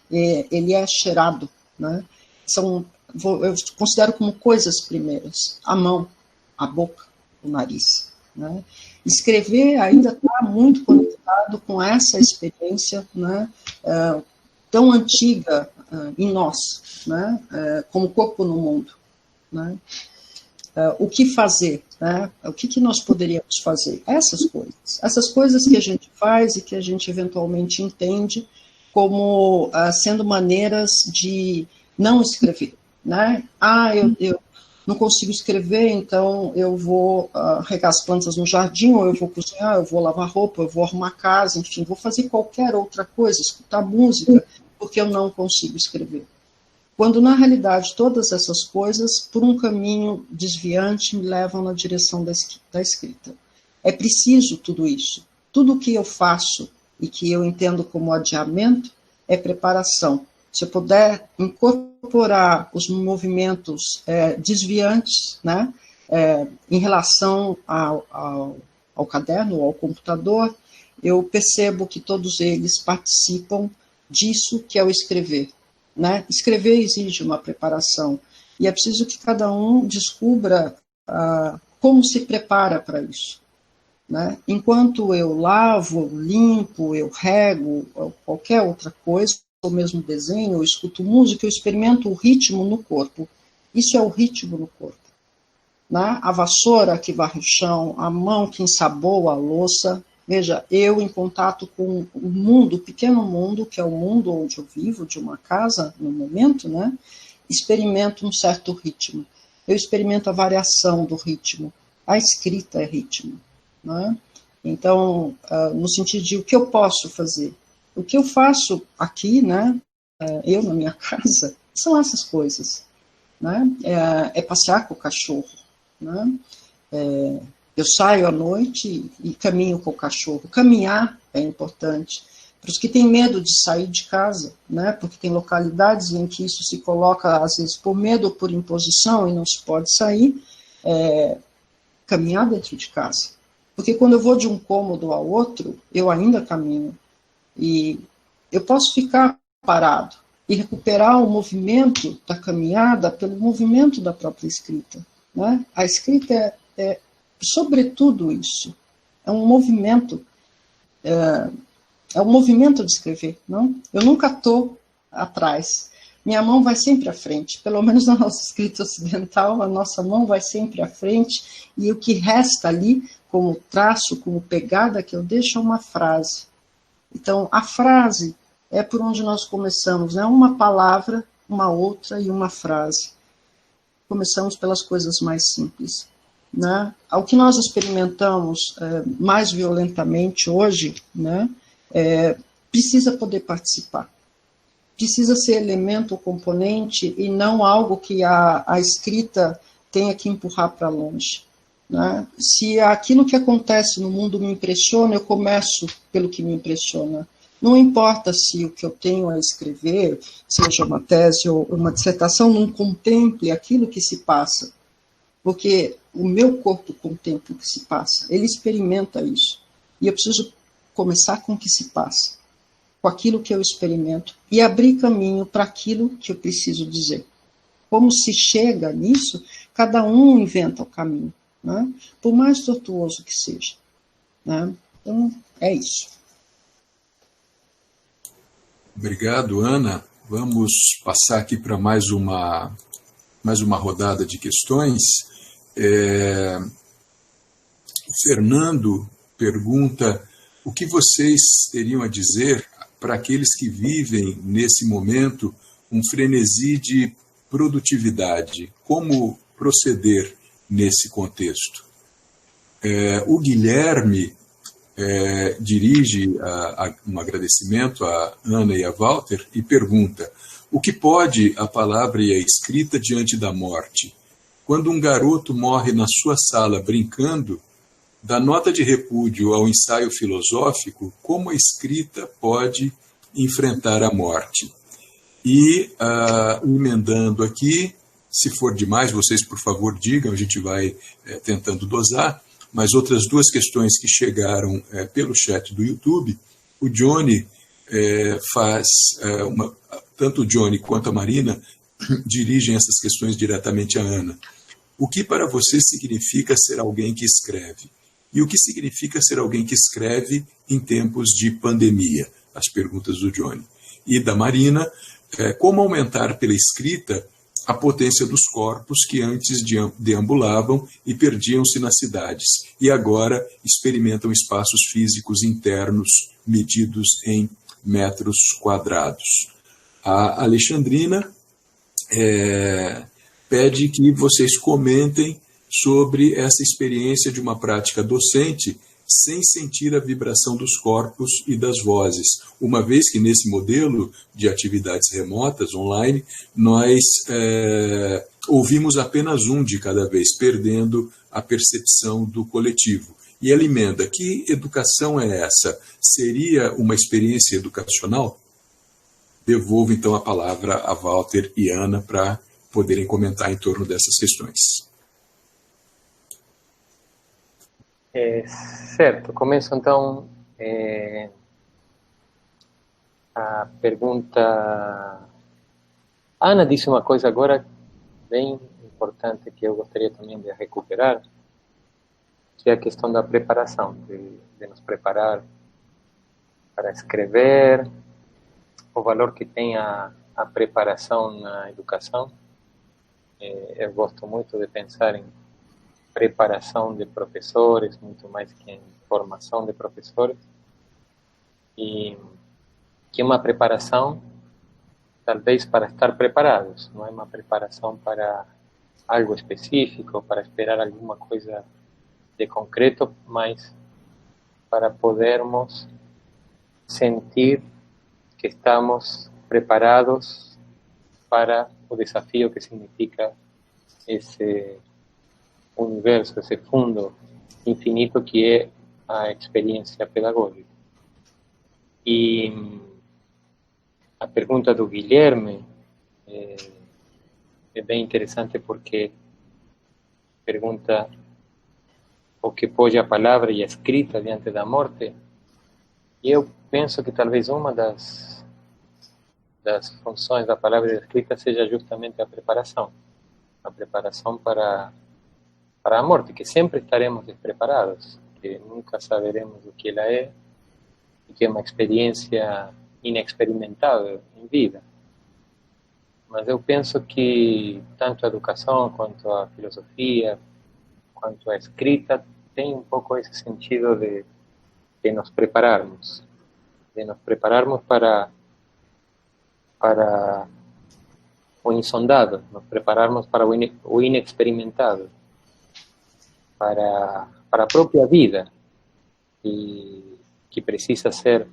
Ele é cheirado, né? Eu considero como coisas primeiras: a mão, a boca, o nariz, né? Escrever ainda está muito conectado com essa experiência, né? Tão antiga em nós, né? Como corpo no mundo, né? O que fazer, né? O que nós poderíamos fazer? Essas coisas que a gente faz e que a gente eventualmente entende como sendo maneiras de não escrever, né? Eu não consigo escrever, então eu vou regar as plantas no jardim, ou eu vou cozinhar, eu vou lavar roupa, eu vou arrumar casa, enfim, vou fazer qualquer outra coisa, escutar música, porque eu não consigo escrever. Quando, na realidade, todas essas coisas, por um caminho desviante, me levam na direção da escrita. É preciso tudo isso. Tudo o que eu faço e que eu entendo como adiamento é preparação. Se eu puder incorporar os movimentos desviantes, né, em relação ao caderno ou ao computador, eu percebo que todos eles participam disso que é o escrever, né? Escrever exige uma preparação e é preciso que cada um descubra como se prepara para isso, né? Enquanto eu lavo, limpo, eu rego, ou qualquer outra coisa, ou mesmo desenho, eu escuto música, eu experimento o ritmo no corpo. Isso é o ritmo no corpo, né? A vassoura que varre o chão, a mão que ensaboa a louça. Veja, eu em contato com o mundo, o pequeno mundo, que é o mundo onde eu vivo, de uma casa, no momento, né? Experimento um certo ritmo. Eu experimento a variação do ritmo. A escrita é ritmo, né? Então, no sentido de o que eu posso fazer. O que eu faço aqui, né? Eu na minha casa, são essas coisas, né? É passear com o cachorro, né? Eu saio à noite e caminho com o cachorro. Caminhar é importante. Para os que têm medo de sair de casa, né? Porque tem localidades em que isso se coloca, às vezes, por medo ou por imposição e não se pode sair, caminhar dentro de casa. Porque quando eu vou de um cômodo ao outro, eu ainda caminho. E eu posso ficar parado e recuperar o movimento da caminhada pelo movimento da própria escrita, né? A escrita é sobretudo isso, é um movimento de escrever, não? Eu nunca estou atrás, minha mão vai sempre à frente, pelo menos na nossa escrita ocidental, a nossa mão vai sempre à frente, e o que resta ali, como traço, como pegada que eu deixo, é uma frase. Então, a frase é por onde nós começamos, né? Uma palavra, uma outra e uma frase. Começamos pelas coisas mais simples, né? Ao que nós experimentamos mais violentamente hoje, né? Precisa poder participar. Precisa ser elemento ou componente e não algo que a escrita tenha que empurrar para longe. né? Se aquilo que acontece no mundo me impressiona, eu começo pelo que me impressiona. Não importa se o que eu tenho a escrever, seja uma tese ou uma dissertação, não contemple aquilo que se passa, porque o meu corpo contempla o que se passa, ele experimenta isso. E eu preciso começar com o que se passa, com aquilo que eu experimento, e abrir caminho para aquilo que eu preciso dizer. Como se chega nisso, cada um inventa o caminho, né? Por mais tortuoso que seja, né? Então, é isso. Obrigado, Ana. Vamos passar aqui para mais uma rodada de questões. O Fernando pergunta o que vocês teriam a dizer para aqueles que vivem, nesse momento, um frenesi de produtividade. Como proceder nesse contexto? O Guilherme dirige um agradecimento a Ana e a Walter e pergunta: o que pode a palavra e a escrita diante da morte? Quando um garoto morre na sua sala brincando, da nota de repúdio ao ensaio filosófico, como a escrita pode enfrentar a morte? E, emendando aqui, se for demais, vocês, por favor, digam, a gente vai tentando dosar, mas outras duas questões que chegaram pelo chat do YouTube, o Johnny tanto o Johnny quanto a Marina dirigem essas questões diretamente à Ana. O que para você significa ser alguém que escreve? E o que significa ser alguém que escreve em tempos de pandemia? As perguntas do Johnny. E da Marina, como aumentar pela escrita a potência dos corpos que antes deambulavam e perdiam-se nas cidades, e agora experimentam espaços físicos internos medidos em metros quadrados. A Alexandrina pede que vocês comentem sobre essa experiência de uma prática docente sem sentir a vibração dos corpos e das vozes, uma vez que nesse modelo de atividades remotas, online, nós ouvimos apenas um de cada vez, perdendo a percepção do coletivo. E ela emenda: que educação é essa? Seria uma experiência educacional? Devolvo então a palavra a Walter e Ana para poderem comentar em torno dessas questões. Certo, começo então a pergunta. A Ana disse uma coisa agora bem importante que eu gostaria também de recuperar, que é a questão da preparação, de nos preparar para escrever, o valor que tem a preparação na educação. Eu gosto muito de pensar em preparação de professores, muito mais que em formação de professores, e que é uma preparação talvez para estar preparados, não é uma preparação para algo específico, para esperar alguma coisa de concreto, mas para podermos sentir que estamos preparados para o desafio que significa esse universo, esse fundo infinito que é a experiência pedagógica. E a pergunta do Guilherme é bem interessante, porque pergunta o que pode a palavra e a escrita diante da morte. E eu penso que talvez uma das funções da palavra e da escrita seja justamente a preparação para a morte, que sempre estaremos despreparados, que nunca saberemos o que ela é, e que é uma experiência inexperimentável em vida. Mas eu penso que tanto a educação, quanto a filosofia, quanto a escrita, tem um pouco esse sentido de nos prepararmos para o insondado, nos prepararmos para o inexperimentado, para a própria vida, e que precisa ser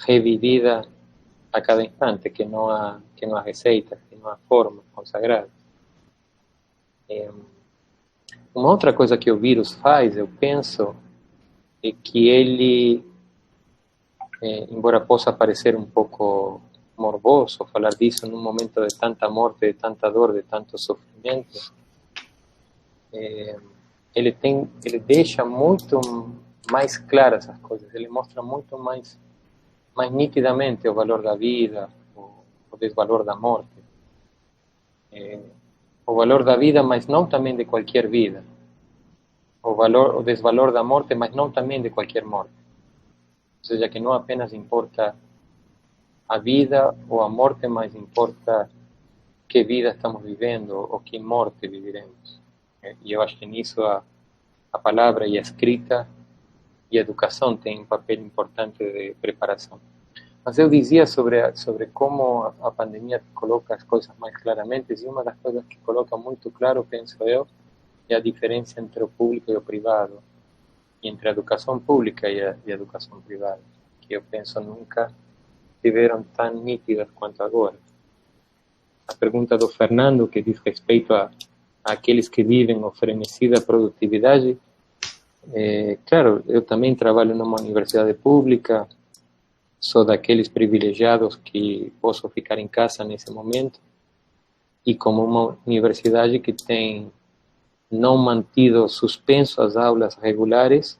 revivida a cada instante, que não há receitas, que não há formas consagradas. Uma outra coisa que o vírus faz, eu penso, é que ele, embora possa parecer um pouco morboso falar disso num momento de tanta morte, de tanta dor, de tanto sofrimento, ele deixa muito mais claras as coisas, ele mostra muito mais nitidamente o valor da vida, o desvalor da morte. O valor da vida, mas não também de qualquer vida. O desvalor da morte, mas não também de qualquer morte. Ou seja, que não apenas importa a vida ou a morte, mas importa que vida estamos vivendo ou que morte viviremos. E eu acho que nisso a palavra e a escrita e a educação têm um papel importante de preparação. Mas eu dizia sobre como a pandemia coloca as coisas mais claramente, e uma das coisas que coloca muito claro, penso eu, é a diferença entre o público e o privado, e entre a educação pública e a educação privada, que eu penso nunca estiveram tão nítidas quanto agora. A pergunta do Fernando, que diz respeito a aqueles que vivem o frenesi da produtividade, claro, eu também trabalho numa universidade pública, sou daqueles privilegiados que posso ficar em casa nesse momento, e como uma universidade que tem não mantido suspenso as aulas regulares,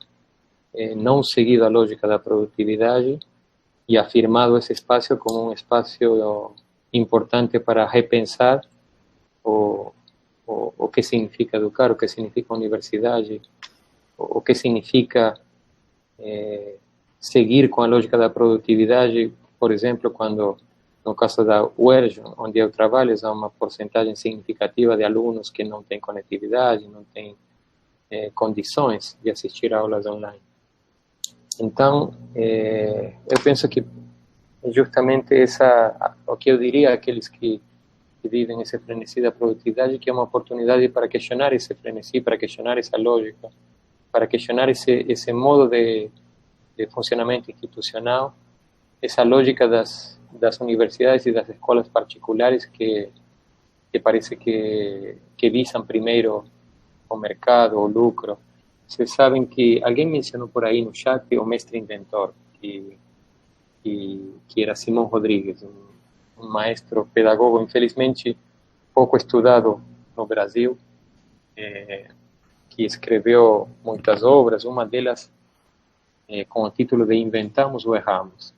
não seguido a lógica da produtividade e afirmado esse espaço como um espaço importante para repensar o que significa educar, o que significa universidade, o que significa seguir com a lógica da produtividade, por exemplo, quando, no caso da UERJ, onde eu trabalho, há uma porcentagem significativa de alunos que não têm conectividade, não têm condições de assistir a aulas online. Então, eu penso que justamente o que eu diria àqueles que vivem esse frenesi da produtividade, que é uma oportunidade para questionar esse frenesi, para questionar essa lógica, para questionar esse modo de funcionamento institucional, essa lógica das universidades e das escolas particulares que parece que visam primeiro o mercado, o lucro. Vocês sabem que alguém mencionou por aí no chat o mestre inventor, que era Simão Rodrigues, um maestro pedagogo, infelizmente pouco estudado no Brasil, que escreveu muitas obras, uma delas com o título de Inventamos ou Erramos.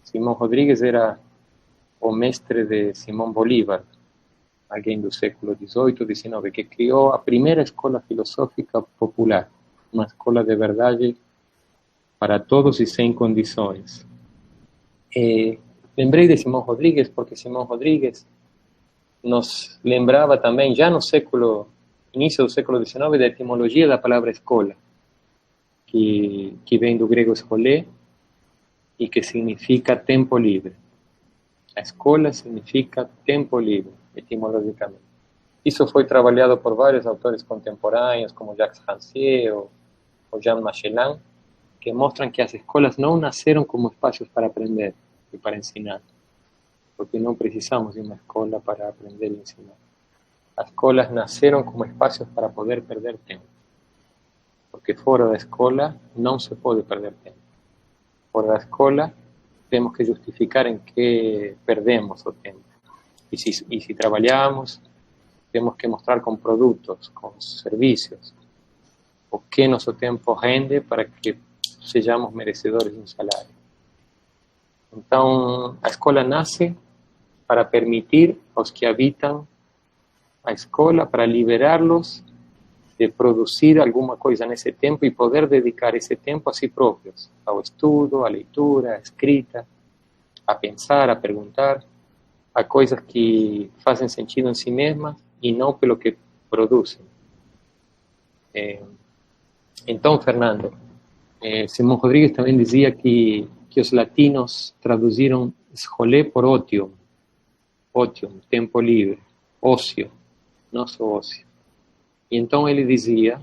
Simão Rodrigues era o mestre de Simão Bolívar, alguém do século XVIII, XIX, que criou a primeira escola filosófica popular, uma escola de verdade para todos e sem condições. Lembrei de Simão Rodrigues porque Simão Rodrigues nos lembrava também, já no início do século XIX, da etimologia da palavra escola, que vem do grego escolé e que significa tempo livre. A escola significa tempo livre, etimologicamente. Isso foi trabalhado por vários autores contemporâneos, como Jacques Rancière ou Jean Machelan, que mostram que as escolas não nasceram como espaços para aprender e para ensinar, porque não precisamos de uma escola para aprender e ensinar. As escolas nasceram como espaços para poder perder tempo, porque fora da escola não se pode perder tempo. Fora da escola temos que justificar em que perdemos o tempo. E se trabalhamos, temos que mostrar com produtos, com serviços, o que nosso tempo rende para que sejamos merecedores de um salário. Então, a escola nasce para permitir aos que habitam a escola, para liberá-los de produzir alguma coisa nesse tempo e poder dedicar esse tempo a si próprios, ao estudo, à leitura, à escrita, a pensar, a perguntar, a coisas que fazem sentido em si mesmas e não pelo que produzem. Então, Fernando, Simão Rodrigues também dizia que os latinos traduziram escolher por otium, tempo livre, ócio, nosso ócio. E então ele dizia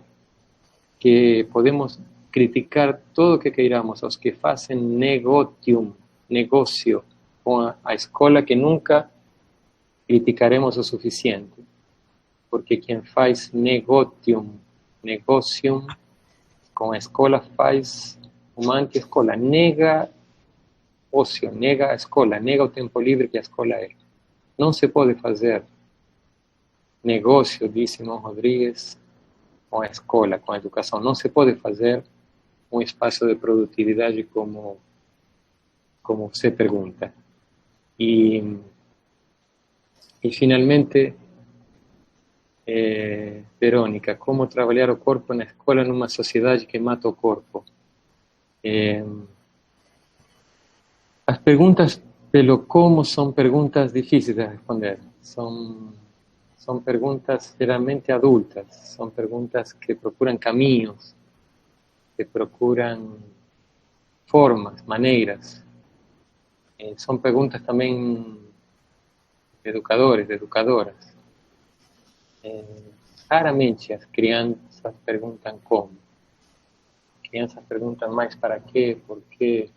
que podemos criticar tudo o que queiramos aos que fazem negócio com a escola, que nunca criticaremos o suficiente, porque quem faz negócio negocium com a escola faz uma anti-escola, nega ócio, nega a escola, nega o tempo livre que a escola é. Não se pode fazer negócio, diz Simão Rodrigues, com a escola, com a educação. Não se pode fazer um espaço de produtividade como você pergunta. E finalmente, Verônica, como trabalhar o corpo na escola numa sociedade que mata o corpo? As perguntas pelo como são perguntas difíceis de responder. São perguntas geralmente adultas, são perguntas que procuram caminhos, que procuram formas, maneiras. São perguntas também de educadores, de educadoras. Raramente as crianças perguntam como. As crianças perguntam mais para quê, por quê,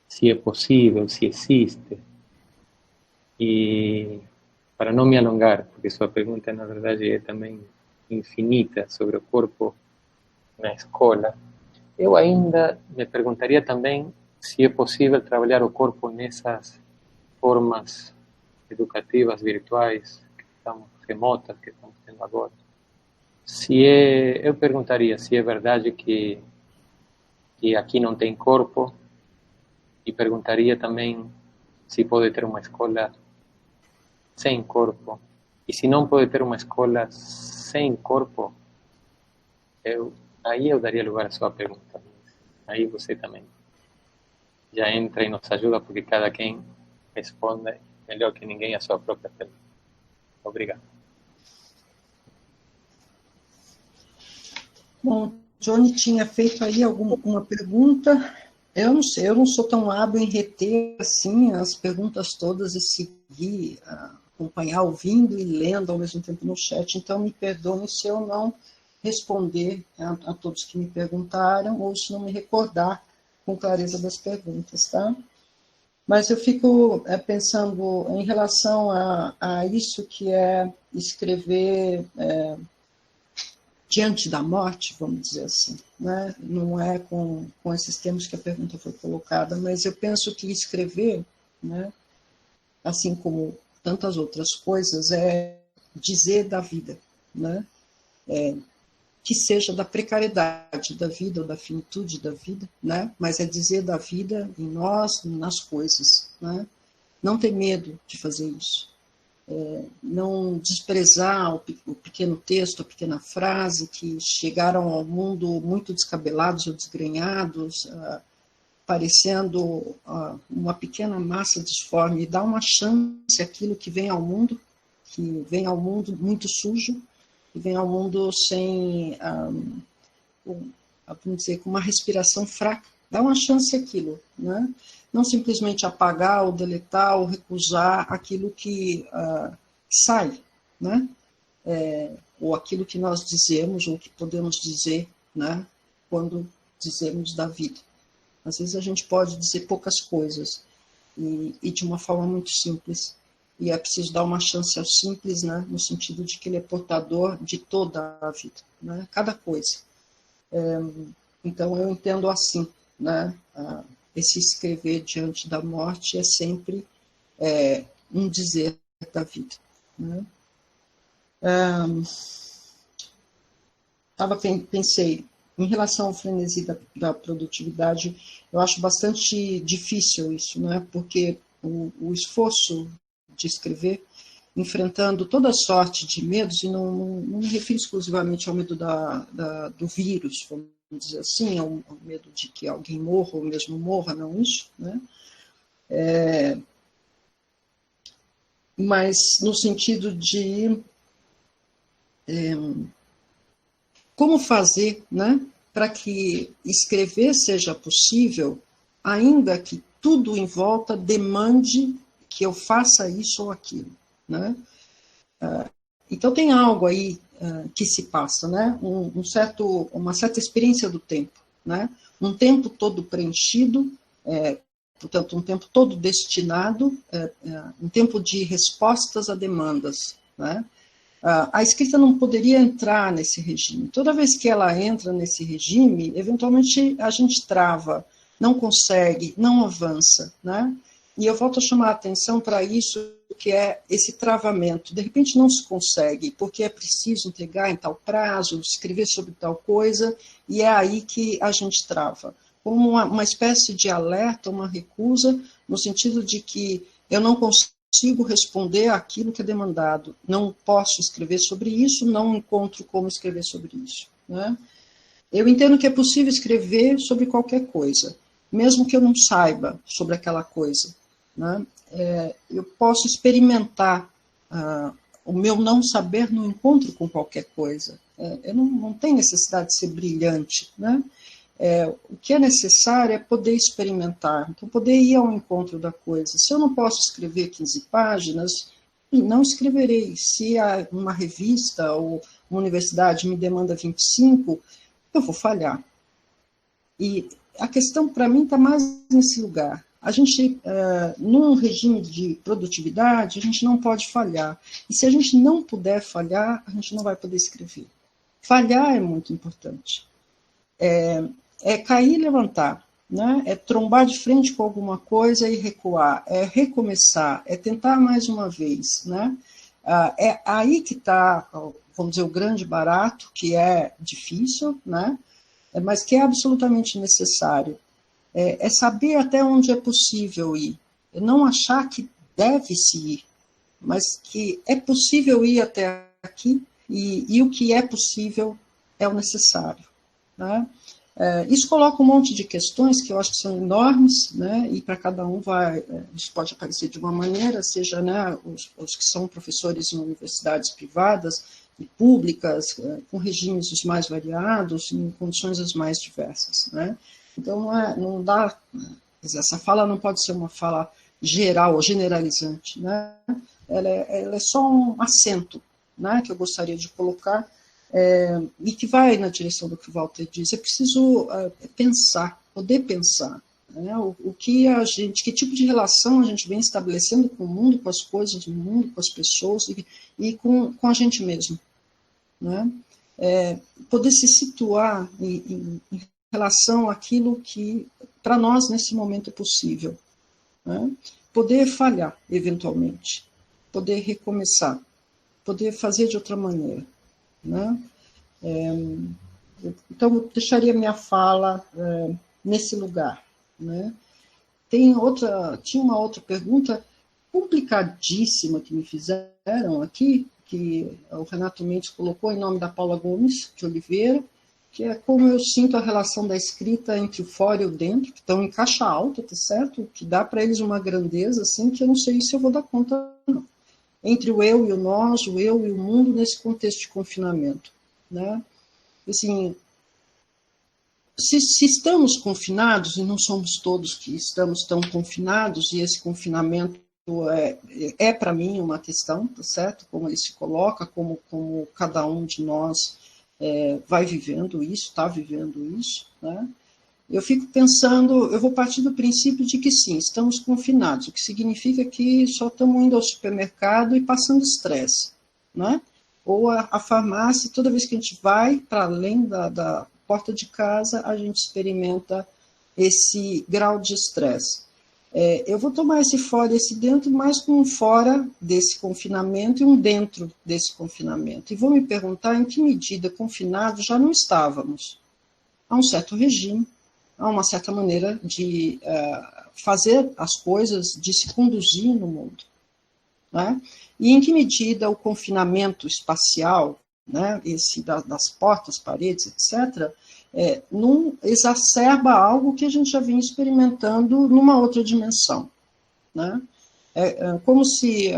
se é possível, se existe. E para não me alongar, porque sua pergunta na verdade é também infinita sobre o corpo na escola, eu ainda me perguntaria também se é possível trabalhar o corpo nessas formas educativas virtuais que estão remotas, que estamos tendo agora. Eu perguntaria se é verdade que aqui não tem corpo, e perguntaria também se pode ter uma escola sem corpo. E se não pode ter uma escola sem corpo, aí eu daria lugar à sua pergunta. Aí você também já entra e nos ajuda, porque cada quem responde melhor que ninguém a sua própria pergunta. Obrigado. Bom, Johnny tinha feito aí uma pergunta. Eu não sei, eu não sou tão hábil em reter assim as perguntas todas e seguir, acompanhar ouvindo e lendo ao mesmo tempo no chat. Então, me perdoem se eu não responder a todos que me perguntaram ou se não me recordar com clareza das perguntas, tá? Mas eu fico pensando em relação a isso que é escrever diante da morte, vamos dizer assim, né? Não é com esses termos que a pergunta foi colocada, mas eu penso que escrever, né, assim como tantas outras coisas, é dizer da vida, né? Que seja da precariedade da vida ou da finitude da vida, né? Mas é dizer da vida em nós, nas coisas, né? Não ter medo de fazer isso. Não desprezar o pequeno texto, a pequena frase, que chegaram ao mundo muito descabelados ou desgrenhados, parecendo uma pequena massa disforme, e dar uma chance àquilo que vem ao mundo muito sujo, que vem ao mundo sem, vamos dizer, com uma respiração fraca. Dá uma chance àquilo, né? Não simplesmente apagar ou deletar ou recusar aquilo que sai, né? Ou aquilo que nós dizemos ou que podemos dizer, né? Quando dizemos da vida. Às vezes a gente pode dizer poucas coisas e de uma forma muito simples. E é preciso dar uma chance ao simples, né? No sentido de que ele é portador de toda a vida, né? Cada coisa. Então eu entendo assim, né? Esse escrever diante da morte é sempre um dizer da vida, né? Pensei, em relação ao frenesi da produtividade, eu acho bastante difícil isso, né? Porque o esforço de escrever, enfrentando toda sorte de medos, e não me refiro exclusivamente ao medo do vírus, vamos dizer assim, ao medo de que alguém morra ou mesmo morra, não isso, né? Mas no sentido de como fazer, né, para que escrever seja possível, ainda que tudo em volta demande que eu faça isso ou aquilo, né? Então tem algo aí que se passa, né? Uma certa experiência do tempo, né? Um tempo todo preenchido, portanto, um tempo todo destinado, um tempo de respostas a demandas, né? A escrita não poderia entrar nesse regime. Toda vez que ela entra nesse regime, eventualmente a gente trava, não consegue, não avança, né? E eu volto a chamar a atenção para isso, que é esse travamento. De repente não se consegue, porque é preciso entregar em tal prazo, escrever sobre tal coisa, e é aí que a gente trava. Como uma espécie de alerta, uma recusa, no sentido de que eu não consigo responder àquilo que é demandado, não posso escrever sobre isso, não encontro como escrever sobre isso, né? Eu entendo que é possível escrever sobre qualquer coisa, mesmo que eu não saiba sobre aquela coisa, né? Eu posso experimentar o meu não saber no encontro com qualquer coisa. Eu não tenho necessidade de ser brilhante, né? O que é necessário é poder experimentar, então poder ir ao encontro da coisa. Se eu não posso escrever 15 páginas, não escreverei. Se uma revista ou uma universidade me demanda 25, eu vou falhar. E a questão, para mim, está mais nesse lugar. A gente, num regime de produtividade, a gente não pode falhar. E se a gente não puder falhar, a gente não vai poder escrever. Falhar é muito importante. É cair e levantar, né? É trombar de frente com alguma coisa e recuar, é recomeçar, é tentar mais uma vez, né? É aí que está, vamos dizer, o grande barato, que é difícil, né? Mas que é absolutamente necessário. É saber até onde é possível ir, é não achar que deve-se ir, mas que é possível ir até aqui, e o que é possível é o necessário, né? Isso coloca um monte de questões que eu acho que são enormes, né, e para cada um isso pode aparecer de uma maneira, seja, né, os que são professores em universidades privadas e públicas, com regimes os mais variados, em condições as mais diversas, né. Então, não dá, essa fala não pode ser uma fala geral ou generalizante, né, ela é só um acento, né, que eu gostaria de colocar, e que vai na direção do que o Walter diz. É preciso pensar, poder pensar, né? Que tipo de relação a gente vem estabelecendo com o mundo, com as coisas do mundo, com as pessoas e com a gente mesmo, né? Poder se situar em relação àquilo que para nós nesse momento é possível, né? Poder falhar eventualmente, poder recomeçar, poder fazer de outra maneira, né? Então, eu deixaria minha fala nesse lugar, né? Tinha uma outra pergunta complicadíssima que me fizeram aqui, que o Renato Mendes colocou em nome da Paula Gomes de Oliveira, que é como eu sinto a relação da escrita entre o fora e o dentro, que estão em caixa alta, tá certo? Que dá para eles uma grandeza assim que eu não sei se eu vou dar conta, não. Entre o eu e o nós, o eu e o mundo, nesse contexto de confinamento, né? Assim, se estamos confinados, e não somos todos que estamos tão confinados, e esse confinamento é para mim uma questão, tá certo? Como ele se coloca, como cada um de nós vai vivendo isso, está vivendo isso, né? Eu fico pensando, eu vou partir do princípio de que sim, estamos confinados, o que significa que só estamos indo ao supermercado e passando estresse, né? Ou a farmácia, toda vez que a gente vai para além da porta de casa, a gente experimenta esse grau de estresse. Eu vou tomar esse fora e esse dentro, mais como um fora desse confinamento e um dentro desse confinamento. E vou me perguntar em que medida confinados já não estávamos. Há um certo regime, há uma certa maneira de fazer as coisas, de se conduzir no mundo, né? E em que medida o confinamento espacial, né, esse das portas, paredes, etc., não exacerba algo que a gente já vinha experimentando numa outra dimensão, né? Como se...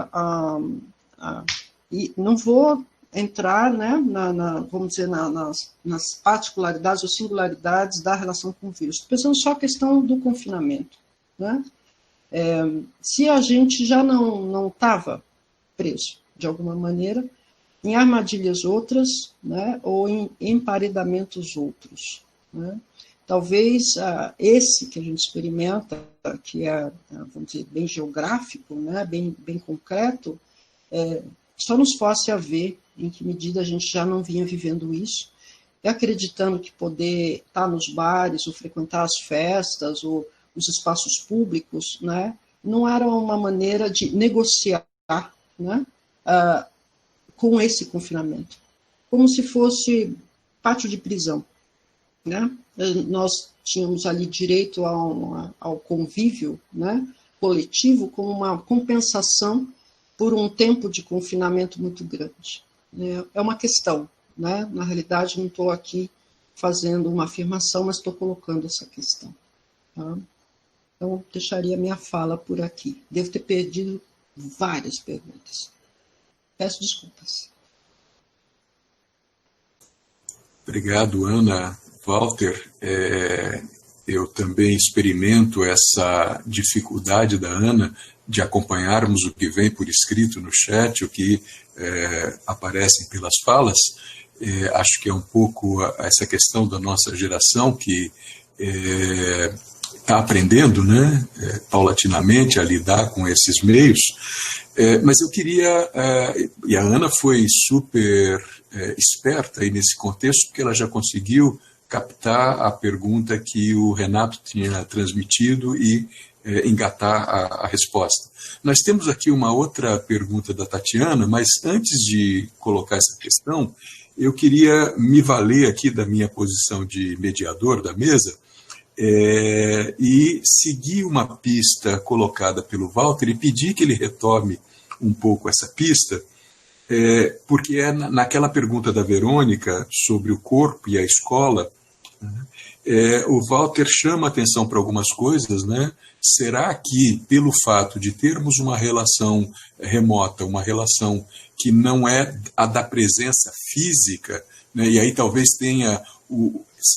e não vou entrar, né, vamos dizer, nas particularidades ou singularidades da relação com o vírus. Estou pensando só a questão do confinamento, né? Se a gente já não estava preso, de alguma maneira, em armadilhas outras, né, ou em emparedamentos outros, né? Talvez esse que a gente experimenta, que é, vamos dizer, bem geográfico, né, bem concreto, só nos force a ver em que medida a gente já não vinha vivendo isso, e acreditando que poder estar nos bares, ou frequentar as festas, ou os espaços públicos, né, não era uma maneira de negociar, né, com esse confinamento, como se fosse pátio de prisão, né? Nós tínhamos ali direito ao convívio, né, coletivo, como uma compensação por um tempo de confinamento muito grande. É uma questão, né? Na realidade, não estou aqui fazendo uma afirmação, mas estou colocando essa questão. Tá? Então, deixaria minha fala por aqui. Devo ter perdido várias perguntas. Peço desculpas. Obrigado, Ana. Walter, eu também experimento essa dificuldade da Ana de acompanharmos o que vem por escrito no chat, o que aparecem pelas falas. Acho que é um pouco essa questão da nossa geração que está aprendendo, né, paulatinamente a lidar com esses meios. Mas eu queria, e a Ana foi super esperta aí nesse contexto, porque ela já conseguiu captar a pergunta que o Renato tinha transmitido e engatar a resposta. Nós temos aqui uma outra pergunta da Tatiana, mas antes de colocar essa questão, eu queria me valer aqui da minha posição de mediador da mesa e seguir uma pista colocada pelo Walter e pedir que ele retome um pouco essa pista, porque naquela pergunta da Verônica sobre o corpo e a escola, o Walter chama atenção para algumas coisas, né? Será que, pelo fato de termos uma relação remota, uma relação que não é a da presença física, né? E aí talvez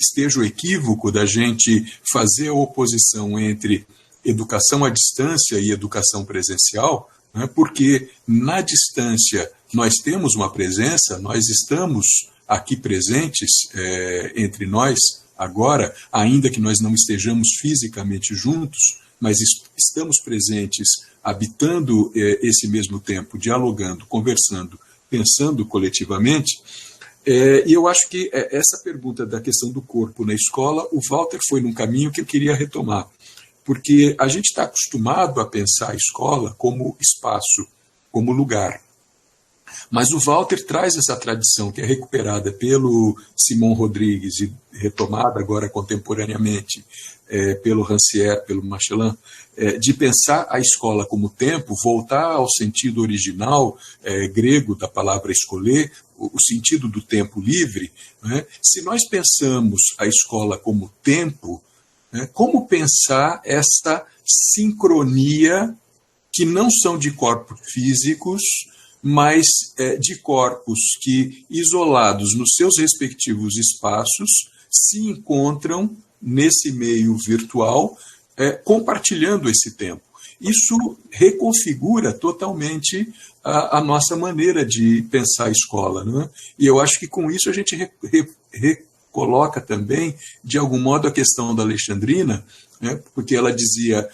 esteja o equívoco da gente fazer a oposição entre educação à distância e educação presencial, né? Porque na distância nós temos uma presença, nós estamos aqui presentes entre nós agora, ainda que nós não estejamos fisicamente juntos, mas estamos presentes, habitando esse mesmo tempo, dialogando, conversando, pensando coletivamente. E eu acho que essa pergunta da questão do corpo na escola, o Walter foi num caminho que eu queria retomar, porque a gente está acostumado a pensar a escola como espaço, como lugar. Mas o Walter traz essa tradição que é recuperada pelo Simon Rodrigues e retomada agora contemporaneamente pelo Rancière, pelo Michelin, de pensar a escola como tempo, voltar ao sentido original grego da palavra escolher, o sentido do tempo livre. Né? Se nós pensamos a escola como tempo, né, como pensar essa sincronia que não são de corpos físicos, mas de corpos que, isolados nos seus respectivos espaços, se encontram nesse meio virtual, compartilhando esse tempo. Isso reconfigura totalmente a nossa maneira de pensar a escola, né? E eu acho que com isso a gente recoloca também, de algum modo, a questão da Alexandrina, né? Porque ela dizia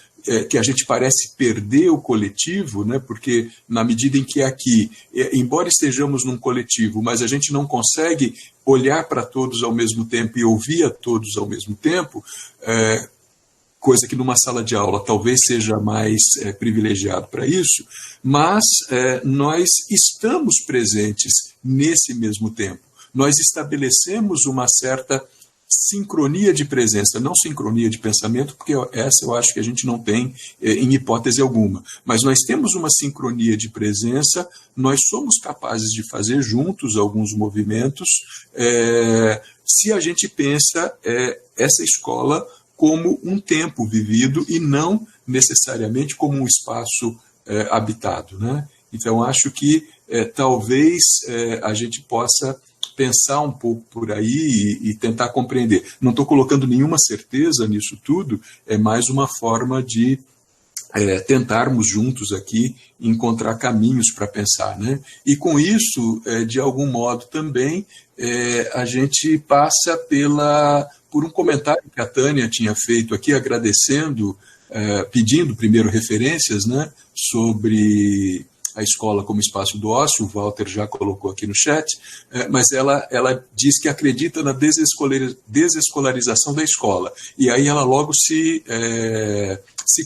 que a gente parece perder o coletivo, né? Porque na medida em que aqui, embora estejamos num coletivo, mas a gente não consegue olhar para todos ao mesmo tempo e ouvir a todos ao mesmo tempo, coisa que numa sala de aula talvez seja mais privilegiado para isso, mas nós estamos presentes nesse mesmo tempo. Nós estabelecemos uma certa sincronia de presença, não sincronia de pensamento, porque essa eu acho que a gente não tem em hipótese alguma, mas nós temos uma sincronia de presença, nós somos capazes de fazer juntos alguns movimentos, se a gente pensa essa escola como um tempo vivido e não necessariamente como um espaço habitado, né? Então, acho que talvez a gente possa pensar um pouco por aí e tentar compreender. Não estou colocando nenhuma certeza nisso tudo, é mais uma forma de tentarmos juntos aqui encontrar caminhos para pensar, né? E com isso, de algum modo também, a gente passa por um comentário que a Tânia tinha feito aqui, agradecendo, pedindo primeiro referências, né, sobre a escola como espaço do ócio, o Walter já colocou aqui no chat, mas ela diz que acredita na desescolarização da escola, e aí ela logo se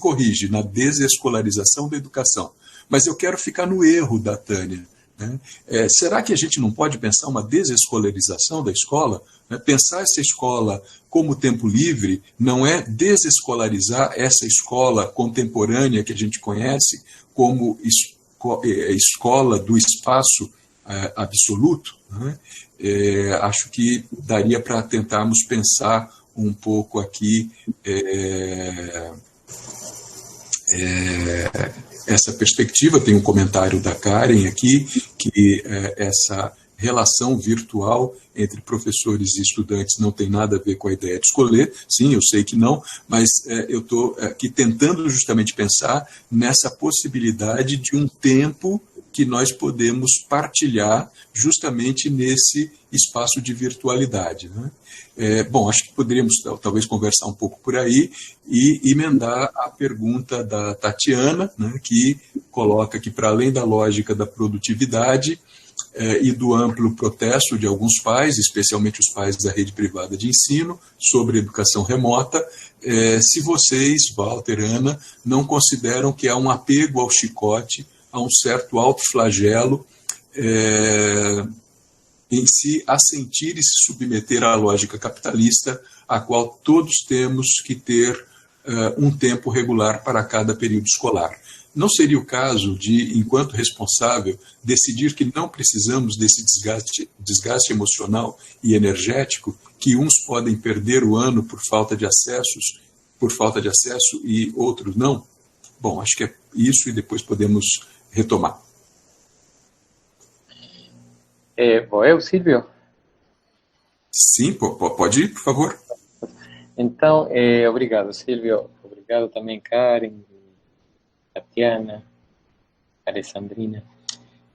corrige, na desescolarização da educação. Mas eu quero ficar no erro da Tânia. Né? Será que a gente não pode pensar uma desescolarização da escola? Pensar essa escola como tempo livre não é desescolarizar essa escola contemporânea que a gente conhece como escola do espaço absoluto. Né? Acho que daria para tentarmos pensar um pouco aqui essa perspectiva. Tem um comentário da Karen aqui, que essa relação virtual entre professores e estudantes não tem nada a ver com a ideia de escolher. Sim, eu sei que não, mas eu estou aqui tentando justamente pensar nessa possibilidade de um tempo que nós podemos partilhar justamente nesse espaço de virtualidade. Né? Bom, acho que poderíamos talvez conversar um pouco por aí e emendar a pergunta da Tatiana, né, que coloca que, para além da lógica da produtividade e do amplo protesto de alguns pais, especialmente os pais da rede privada de ensino, sobre educação remota, se vocês, Walter, Ana, não consideram que há um apego ao chicote, a um certo autoflagelo em se assentir e se submeter à lógica capitalista, a qual todos temos que ter um tempo regular para cada período escolar. Não seria o caso de, enquanto responsável, decidir que não precisamos desse desgaste emocional e energético, que uns podem perder o ano por falta de acesso e outros não? Bom, acho que é isso e depois podemos retomar. Vou eu, Silvio? Sim, pode ir, por favor. Então, obrigado, Silvio. Obrigado também, Karen, Tatiana, Alessandrina.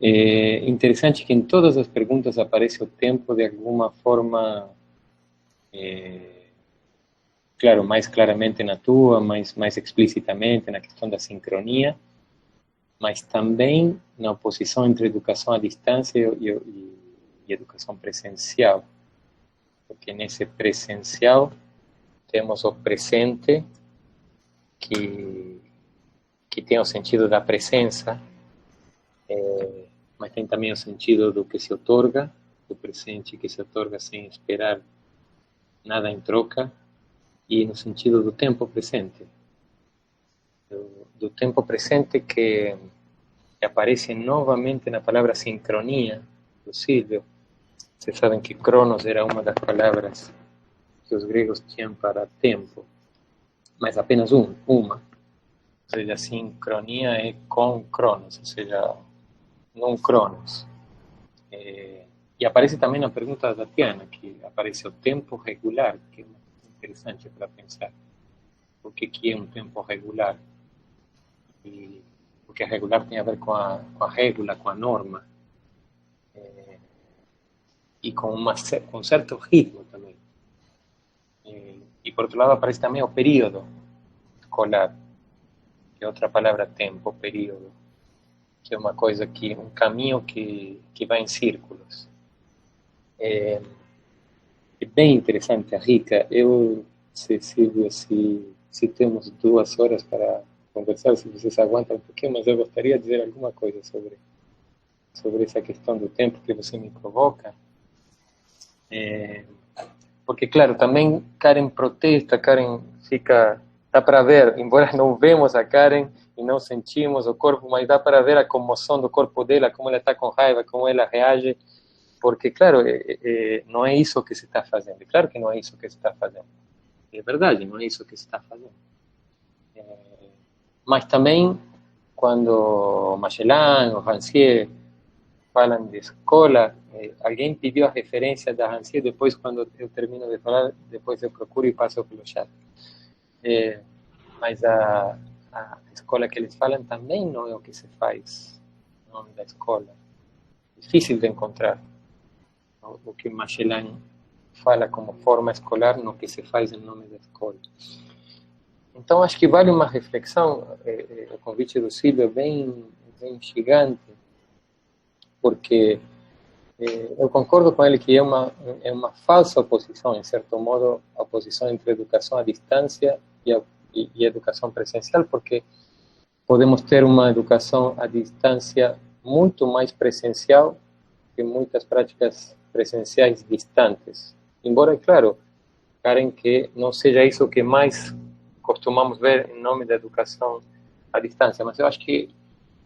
Interessante que em todas as perguntas aparece o tempo de alguma forma, claro, mais claramente na tua, mais explicitamente na questão da sincronia, mas também na oposição entre educação à distância e educação presencial. Porque nesse presencial temos o presente que tem o sentido da presença, mas tem também o sentido do que se otorga, do presente que se otorga sem esperar nada em troca, e no sentido do tempo presente. Do tempo presente que aparece novamente na palavra sincronia do Silvio. Vocês sabem que Cronos era uma das palavras que os gregos tinham para tempo, mas apenas uma. Ou seja, sincronia é com Cronos, ou seja, num Cronos. E aparece também na pergunta da Tatiana, que aparece o tempo regular, que é interessante para pensar. O que é um tempo regular? Porque regular tem a ver com a regula, com a norma, e com um certo ritmo também. E por outro lado aparece também o período escolar, que é outra palavra, tempo, período, que é uma coisa um caminho que vai em círculos. É bem interessante, rica. Silvio, se temos 2 horas para conversar, se vocês aguentam um pouquinho, mas eu gostaria de dizer alguma coisa sobre essa questão do tempo que você me provoca. Porque, claro, também Karen protesta, Karen fica... Dá para ver, embora não vemos a Karen e não sentimos o corpo, mas dá para ver a comoção do corpo dela, como ela está com raiva, como ela reage, porque, claro, não é isso que se está fazendo. Claro que não é isso que se está fazendo. É verdade, não é isso que se está fazendo. Mas também, quando Magellan ou Rancière falam de escola, alguém pediu a referência da Rancière, depois, quando eu termino de falar, depois eu procuro e passo pelo chat. Mas a escola que eles falam também não é o que se faz no nome da escola. Difícil de encontrar o que Magellan fala como forma escolar no que se faz em nome da escola. Então, acho que vale uma reflexão. O convite do Silvio é bem desenho gigante, porque eu concordo com ele que é uma falsa oposição, em certo modo, a oposição entre educação à distância e educação presencial, porque podemos ter uma educação à distância muito mais presencial que muitas práticas presenciais distantes. Embora, é claro, Karen, que não seja isso que mais costumamos ver em nome da educação à distância, mas eu acho que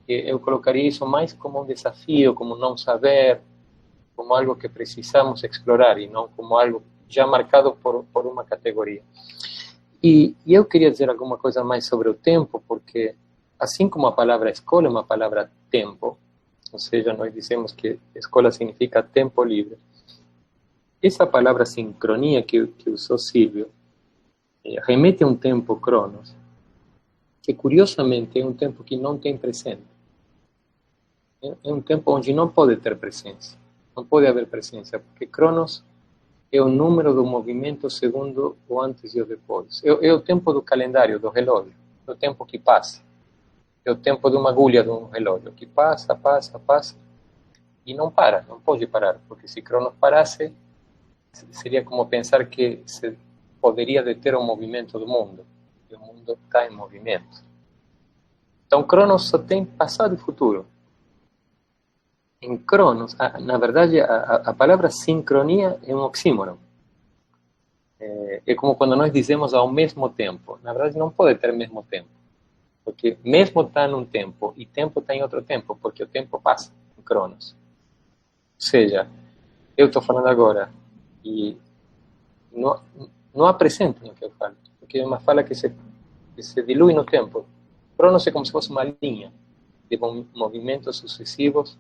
eu colocaria isso mais como um desafio, como não saber, como algo que precisamos explorar e não como algo já marcado por uma categoria. E eu queria dizer alguma coisa mais sobre o tempo, porque assim como a palavra escola é uma palavra tempo, ou seja, nós dizemos que escola significa tempo livre, essa palavra sincronia que usou Silvio remete a um tempo cronos, que curiosamente é um tempo que não tem presente. É um tempo onde não pode ter presença, não pode haver presença, porque cronos é o número do movimento segundo o antes e o depois. É o tempo do calendário, do relógio, é o tempo que passa. É o tempo de uma agulha de um relógio, que passa, passa, passa, e não para, não pode parar, porque se cronos parasse, seria como pensar que se poderia deter o movimento do mundo, e o mundo está em movimento. Então, cronos só tem passado e futuro. Em cronos, na verdade, a palavra sincronia é um oxímoron. É como quando nós dizemos ao mesmo tempo. Na verdade, não pode ter mesmo tempo. Porque mesmo está num tempo e tempo está em outro tempo, porque o tempo passa em cronos. Ou seja, eu estou falando agora e não há presente no que eu falo, porque é uma fala que se dilui no tempo. Cronos é como se fosse uma linha de movimentos sucessivos,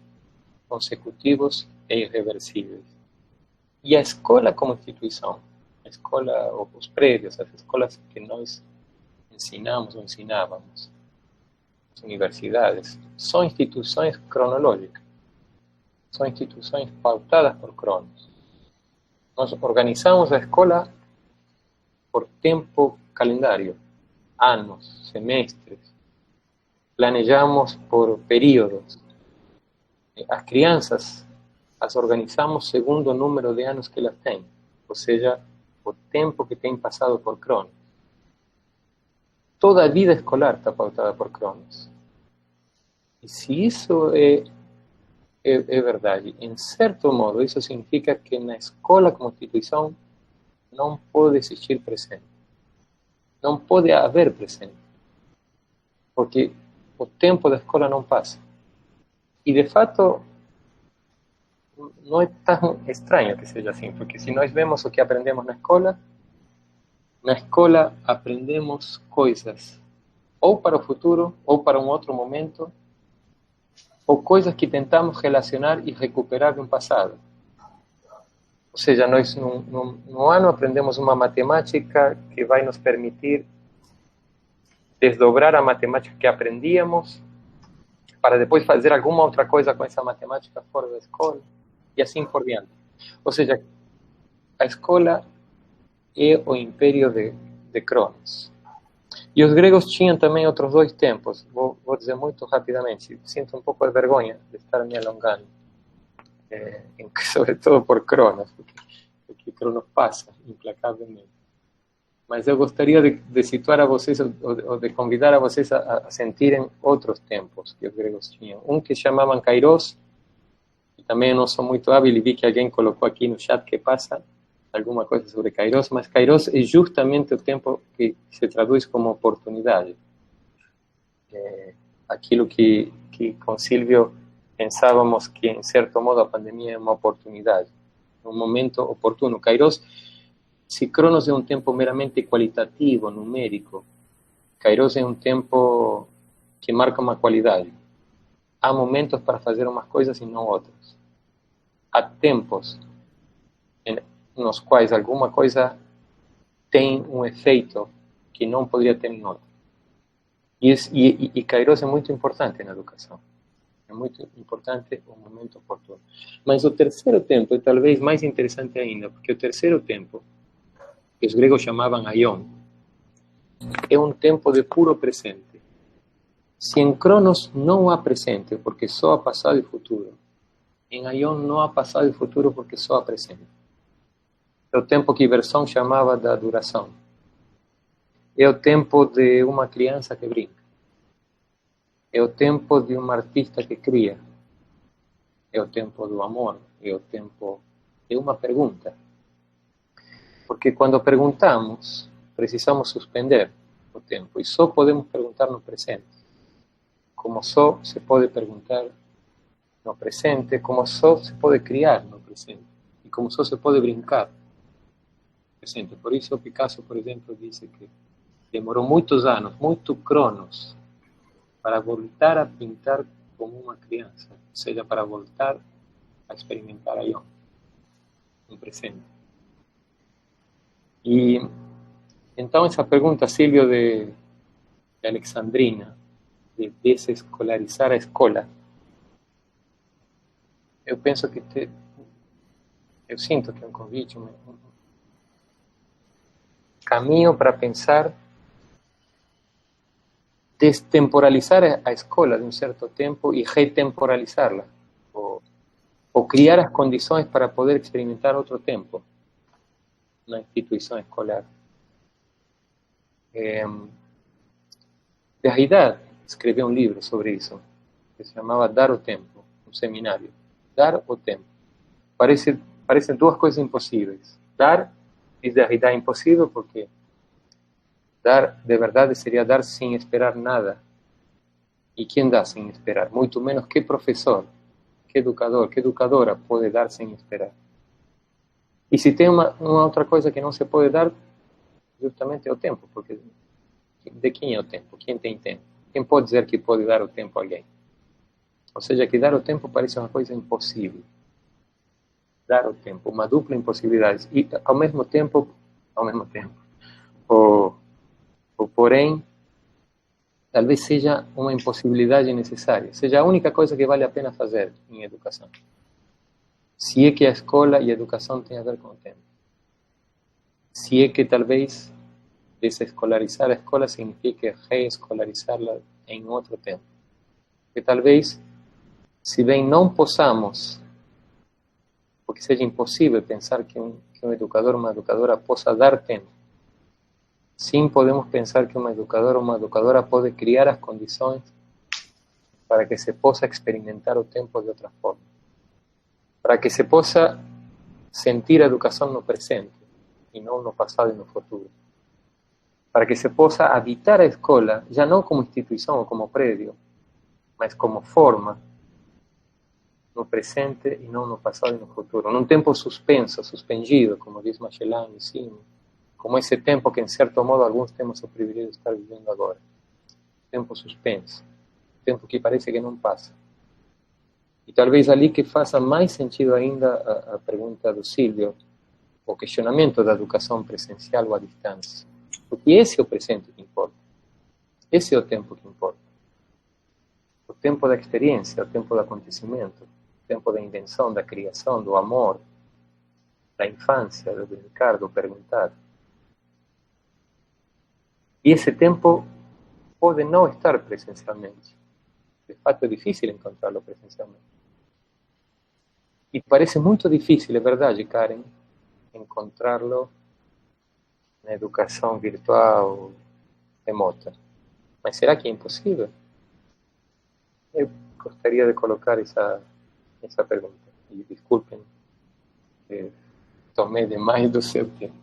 consecutivos e irreversíveis. E a escola como instituição, a escola, os prédios, as escolas que nós ensinamos ou ensinávamos, as universidades, são instituições cronológicas, são instituições pautadas por cronos. Nós organizamos a escola por tempo calendário, anos, semestres, planejamos por períodos. As crianças as organizamos segundo o número de anos que elas têm, ou seja, o tempo que têm passado por cronos. Toda a vida escolar está pautada por cronos. E se isso é verdade, em certo modo, isso significa que na escola como instituição não pode existir presente. Não pode haver presente. Porque o tempo da escola não passa. E, de fato, não é tão estranho que seja assim, porque se nós vemos o que aprendemos na escola aprendemos coisas ou para o futuro, ou para um outro momento, ou coisas que tentamos relacionar e recuperar de um passado. Ou seja, nós no ano aprendemos uma matemática que vai nos permitir desdobrar a matemática que aprendíamos para depois fazer alguma outra coisa com essa matemática fora da escola, e assim por diante. Ou seja, a escola é o império de Cronos. E os gregos tinham também outros dois tempos. Vou dizer muito rapidamente. Sinto um pouco de vergonha de estar me alongando, sobretudo por Cronos, porque Cronos passa implacavelmente. Mas eu gostaria de situar a vocês, ou de convidar a vocês a sentirem outros tempos que os gregos tinham. Um que chamavam Kairos, e também eu não sou muito hábil, e vi que alguém colocou aqui no chat que passa alguma coisa sobre Kairos, mas Kairos é justamente o tempo que se traduz como oportunidade. Aquilo que com Silvio pensávamos que, em certo modo, a pandemia é uma oportunidade, um momento oportuno. Kairos, se Cronos é um tempo meramente qualitativo, numérico, Kairos é um tempo que marca uma qualidade. Há momentos para fazer umas coisas e não outras. Há tempos nos quais alguma coisa tem um efeito que não poderia ter em outro. E Kairos é muito importante na educação. É muito importante o momento oportuno. Mas o terceiro tempo é talvez mais interessante ainda, porque o terceiro tempo, que os gregos chamavam aion, é um tempo de puro presente. Ou Se em Cronos não há presente, porque só há passado e futuro, em Aion não há passado e futuro, porque só há presente. É o tempo que Bergson chamava da duração. É o tempo de uma criança que brinca. É o tempo de um artista que cria. É o tempo do amor. É o tempo de uma pergunta. Porque quando perguntamos, precisamos suspender o tempo. E só podemos perguntar no presente. Como só se pode perguntar no presente, como só se pode criar no presente. E como só se pode brincar no presente. Por isso Picasso, por exemplo, disse que demorou muitos anos, muito Cronos, para voltar a pintar como uma criança. Ou seja, para voltar a experimentar Aion, no presente. E então essa pergunta, Silvio, de Alexandrina, de desescolarizar a escola, eu penso que eu sinto que é um convite, um caminho para pensar, destemporalizar a escola de um certo tempo e retemporalizá-la, ou criar as condições para poder experimentar outro tempo na instituição escolar. Derrida escreveu um livro sobre isso, que se chamava Dar o Tempo, um seminário. Dar o tempo. Parecem duas coisas impossíveis. Dar, diz Derrida, é impossível porque dar, de verdade, seria dar sem esperar nada. E quem dá sem esperar? Muito menos que professor, que educador, que educadora pode dar sem esperar. E se tem uma outra coisa que não se pode dar, justamente é o tempo, porque de quem é o tempo? Quem tem tempo? Quem pode dizer que pode dar o tempo a alguém? Ou seja, que dar o tempo parece uma coisa impossível. Dar o tempo, uma dupla impossibilidade. E ao mesmo tempo, ou porém, talvez seja uma impossibilidade necessária, seja a única coisa que vale a pena fazer em educação. Se é que a escola e a educação têm a ver com o tempo. Se é que talvez desescolarizar a escola significa reescolarizá-la em outro tempo. Que talvez, se bem não possamos, porque seja impossível pensar que um educador ou uma educadora possa dar tempo, sim podemos pensar que uma educadora ou uma educadora pode criar as condições para que se possa experimentar o tempo de outra forma. Para que se possa sentir a educação no presente e não no passado e no futuro. Para que se possa habitar a escola, já não como instituição ou como prédio, mas como forma, no presente e não no passado e no futuro. Num tempo suspenso, suspendido, como diz Magellan, sim, como esse tempo que, em certo modo, alguns temos o privilégio de estar vivendo agora. Tempo suspenso. Tempo que parece que não passa. E talvez ali que faça mais sentido ainda a pergunta do Silvio, o questionamento da educação presencial ou à distância. Porque esse é o presente que importa. Esse é o tempo que importa. O tempo da experiência, o tempo do acontecimento, o tempo da invenção, da criação, do amor, da infância, do brincar, do perguntar. E esse tempo pode não estar presencialmente. De fato, é difícil encontrá-lo presencialmente. E parece muito difícil, é verdade, Karen, encontrá-lo na educação virtual remota. Mas será que é impossível? Eu gostaria de colocar essa pergunta. E desculpem, tomei demais do seu tempo.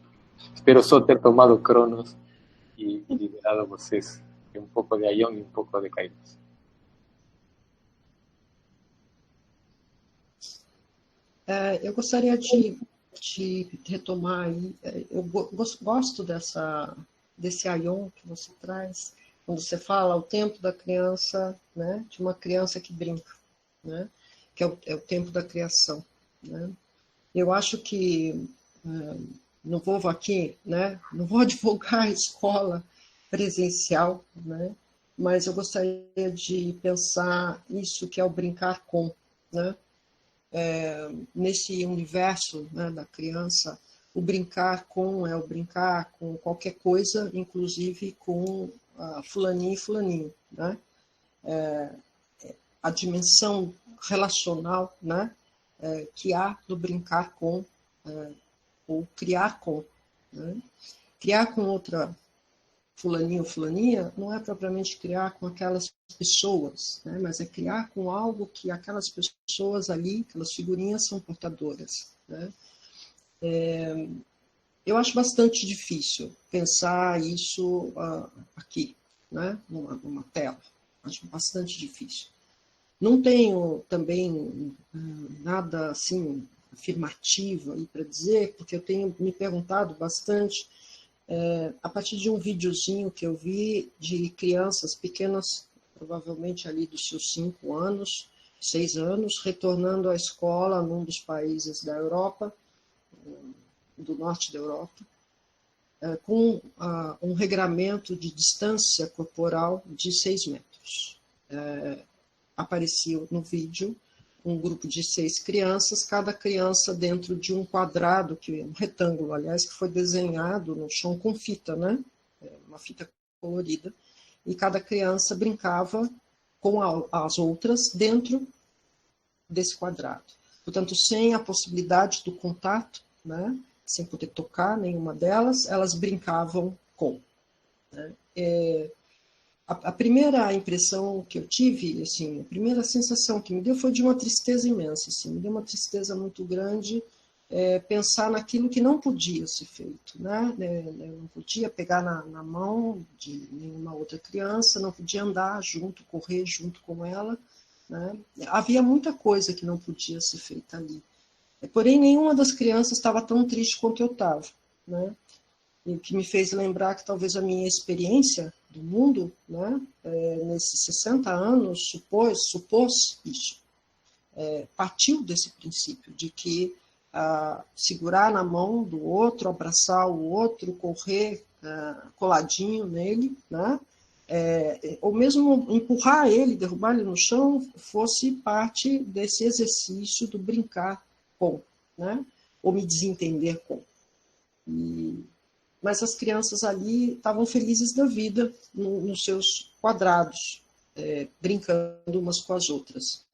Espero só ter tomado Cronos e liberado vocês de um pouco de Aion e um pouco de Kairos. Eu gostaria de retomar aí, eu gosto desse Aion que você traz, quando você fala o tempo da criança, né, de uma criança que brinca, né, que é o tempo da criação. Né. Eu acho que, não vou aqui, né, não vou divulgar a escola presencial, né, mas eu gostaria de pensar isso que é o brincar com, né, nesse universo, né, da criança, o brincar com é o brincar com qualquer coisa, inclusive com fulaninho e fulaninho, né? a dimensão relacional, né, que há no brincar com, ou criar com. Né? Criar com outra fulaninho ou fulaninha não é propriamente criar com aquelas pessoas, né, mas é criar com algo que aquelas pessoas ali, aquelas figurinhas são portadoras. Né? Eu acho bastante difícil pensar isso aqui, né, numa tela. Acho bastante difícil. Não tenho também nada assim afirmativo aí para dizer, porque eu tenho me perguntado bastante a partir de um videozinho que eu vi de crianças pequenas, provavelmente ali dos seus 5 anos, 6 anos, retornando à escola num dos países da Europa, do norte da Europa, com um regramento de distância corporal de 6 metros. Apareceu no vídeo um grupo de 6 crianças, cada criança dentro de um quadrado, um retângulo, aliás, que foi desenhado no chão com fita, né? Uma fita colorida, e cada criança brincava com as outras dentro desse quadrado. Portanto, sem a possibilidade do contato, né? Sem poder tocar nenhuma delas, elas brincavam com. Né? A primeira impressão que eu tive, assim, a primeira sensação que me deu foi de uma tristeza imensa. Assim, me deu uma tristeza muito grande pensar naquilo que não podia ser feito. Né? Não podia pegar na mão de nenhuma outra criança, não podia andar junto, correr junto com ela. Né? Havia muita coisa que não podia ser feita ali. Porém, nenhuma das crianças estava tão triste quanto eu estava. Né? E o que me fez lembrar que talvez a minha experiência do mundo, né, nesses 60 anos, supôs isso. Partiu desse princípio de que segurar na mão do outro, abraçar o outro, correr coladinho nele, né, ou mesmo empurrar ele, derrubar ele no chão, fosse parte desse exercício do brincar com, né, ou me desentender com. Mas as crianças ali estavam felizes da vida nos seus quadrados, brincando umas com as outras.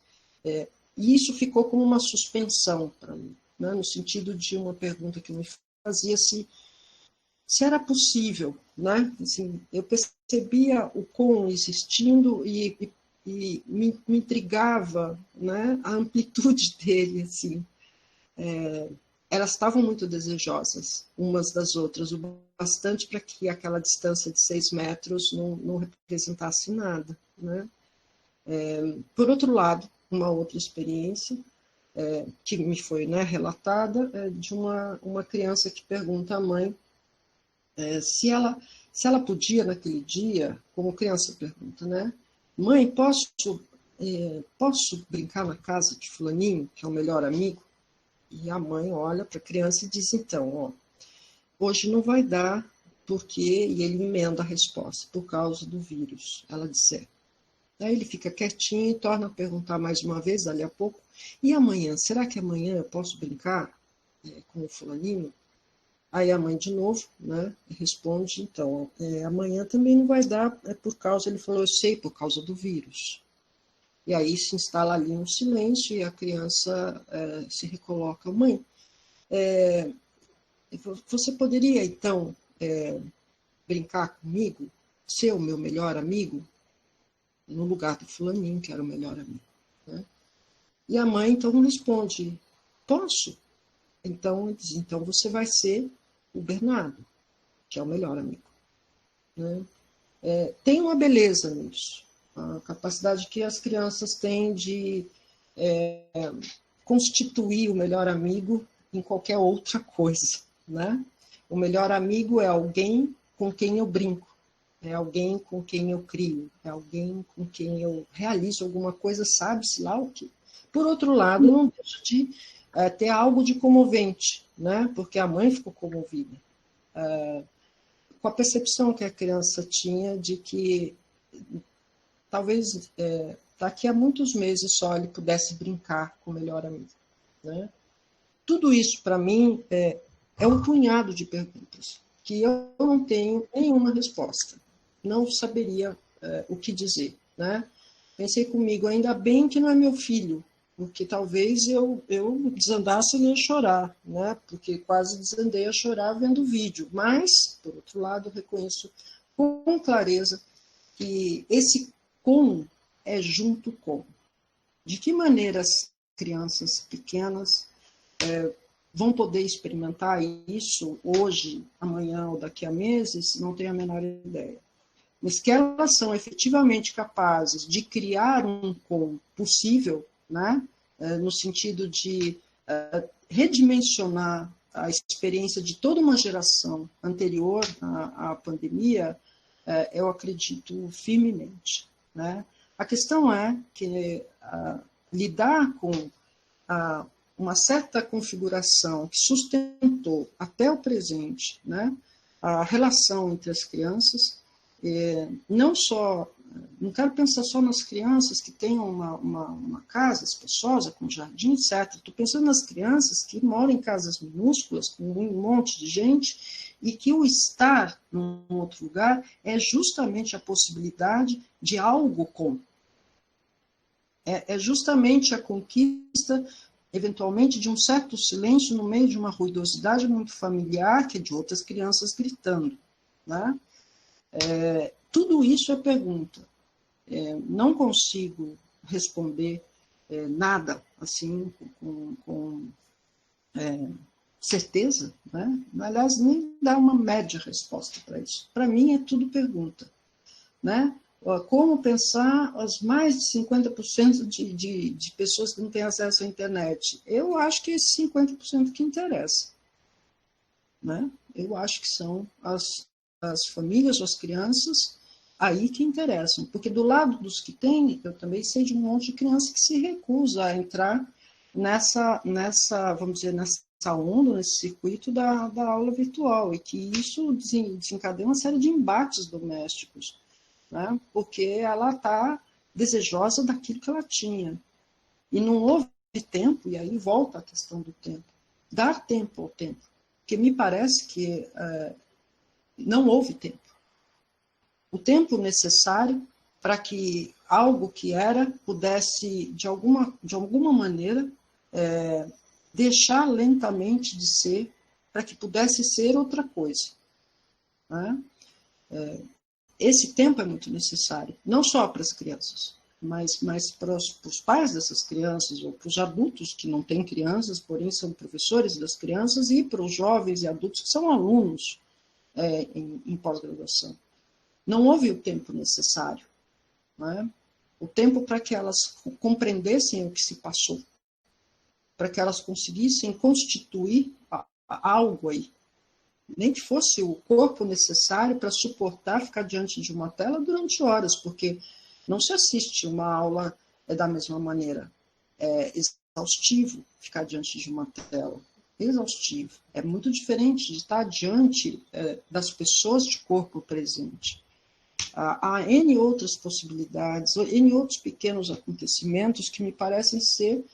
E isso ficou como uma suspensão para mim, né, no sentido de uma pergunta que me fazia se era possível. Né? Assim, eu percebia o com existindo e me intrigava, né, a amplitude dele. Assim. Elas estavam muito desejosas umas das outras, o bastante para que aquela distância de 6 metros não representasse nada. Né? Por outro lado, uma outra experiência que me foi, né, relatada de uma criança que pergunta à mãe se ela podia naquele dia, como criança pergunta, né? Mãe, posso brincar na casa de fulaninho, que é o melhor amigo? E a mãe olha para a criança e diz, então, hoje não vai dar, porque... E ele emenda a resposta, por causa do vírus, ela disser. Aí ele fica quietinho e torna a perguntar mais uma vez, dali a pouco, e amanhã? Será que amanhã eu posso brincar com o fulaninho? Aí a mãe de novo, né, responde, então, amanhã também não vai dar, por causa... Ele falou, eu sei, por causa do vírus. E aí se instala ali um silêncio e a criança se recoloca. Mãe, você poderia, então, brincar comigo, ser o meu melhor amigo, no lugar do fulaninho, que era o melhor amigo. Né? E a mãe, então, responde, posso? Então, ele diz, então você vai ser o Bernardo, que é o melhor amigo. Né? Tem uma beleza nisso. A capacidade que as crianças têm de constituir o melhor amigo em qualquer outra coisa. Né? O melhor amigo é alguém com quem eu brinco, é alguém com quem eu crio, é alguém com quem eu realizo alguma coisa, sabe-se lá o quê. Por outro lado, não deixa de ter algo de comovente, né? Porque a mãe ficou comovida com a percepção que a criança tinha de que talvez daqui a muitos meses só ele pudesse brincar com o melhor amigo. Né? Tudo isso, para mim, é um punhado de perguntas que eu não tenho nenhuma resposta. Não saberia o que dizer. Né? pensei comigo, ainda bem que não é meu filho, porque talvez eu desandasse e ia chorar, né? Porque quase desandei a chorar vendo o vídeo. Mas, por outro lado, reconheço com clareza que esse com é junto com. De que maneira as crianças pequenas vão poder experimentar isso hoje, amanhã ou daqui a meses, não tenho a menor ideia. Mas que elas são efetivamente capazes de criar um com possível, né? No sentido de redimensionar a experiência de toda uma geração anterior à pandemia, eu acredito firmemente, né? A questão é que lidar com uma certa configuração que sustentou até o presente, né, a relação entre as crianças, não quero pensar só nas crianças que tenham uma casa espaçosa, com jardim, etc. Estou pensando nas crianças que moram em casas minúsculas, com um monte de gente, e que o estar num outro lugar é justamente a possibilidade de algo com. É justamente a conquista, eventualmente, de um certo silêncio no meio de uma ruidosidade muito familiar, que é de outras crianças gritando, né? Tudo isso é pergunta. Não consigo responder nada assim com certeza, né? Aliás, nem dar uma média resposta para isso. Para mim é tudo pergunta, né? Como pensar as mais de 50% de pessoas que não têm acesso à internet? Eu acho que esse 50% que interessa, né? Eu acho que são as famílias, as crianças, aí que interessam. Porque do lado dos que têm, eu também sei de um monte de criança que se recusa a entrar nessa vamos dizer, nessa onda, nesse circuito da aula virtual, e que isso desencadeia uma série de embates domésticos, né? Porque ela está desejosa daquilo que ela tinha. E não houve tempo, e aí volta a questão do tempo. Dar tempo ao tempo. Porque me parece que não houve tempo. O tempo necessário para que algo que era pudesse, de alguma maneira, deixar lentamente de ser, para que pudesse ser outra coisa, né? Esse tempo é muito necessário, não só para as crianças, mas para os pais dessas crianças, ou para os adultos que não têm crianças, porém são professores das crianças, e para os jovens e adultos que são alunos em pós-graduação. Não houve o tempo necessário, né? O tempo para que elas compreendessem o que se passou, para que elas conseguissem constituir algo aí. Nem que fosse o corpo necessário para suportar ficar diante de uma tela durante horas, porque não se assiste uma aula da mesma maneira. É exaustivo ficar diante de uma tela. Exaustivo. É muito diferente de estar diante das pessoas de corpo presente. Há N outras possibilidades, N outros pequenos acontecimentos que me parecem ser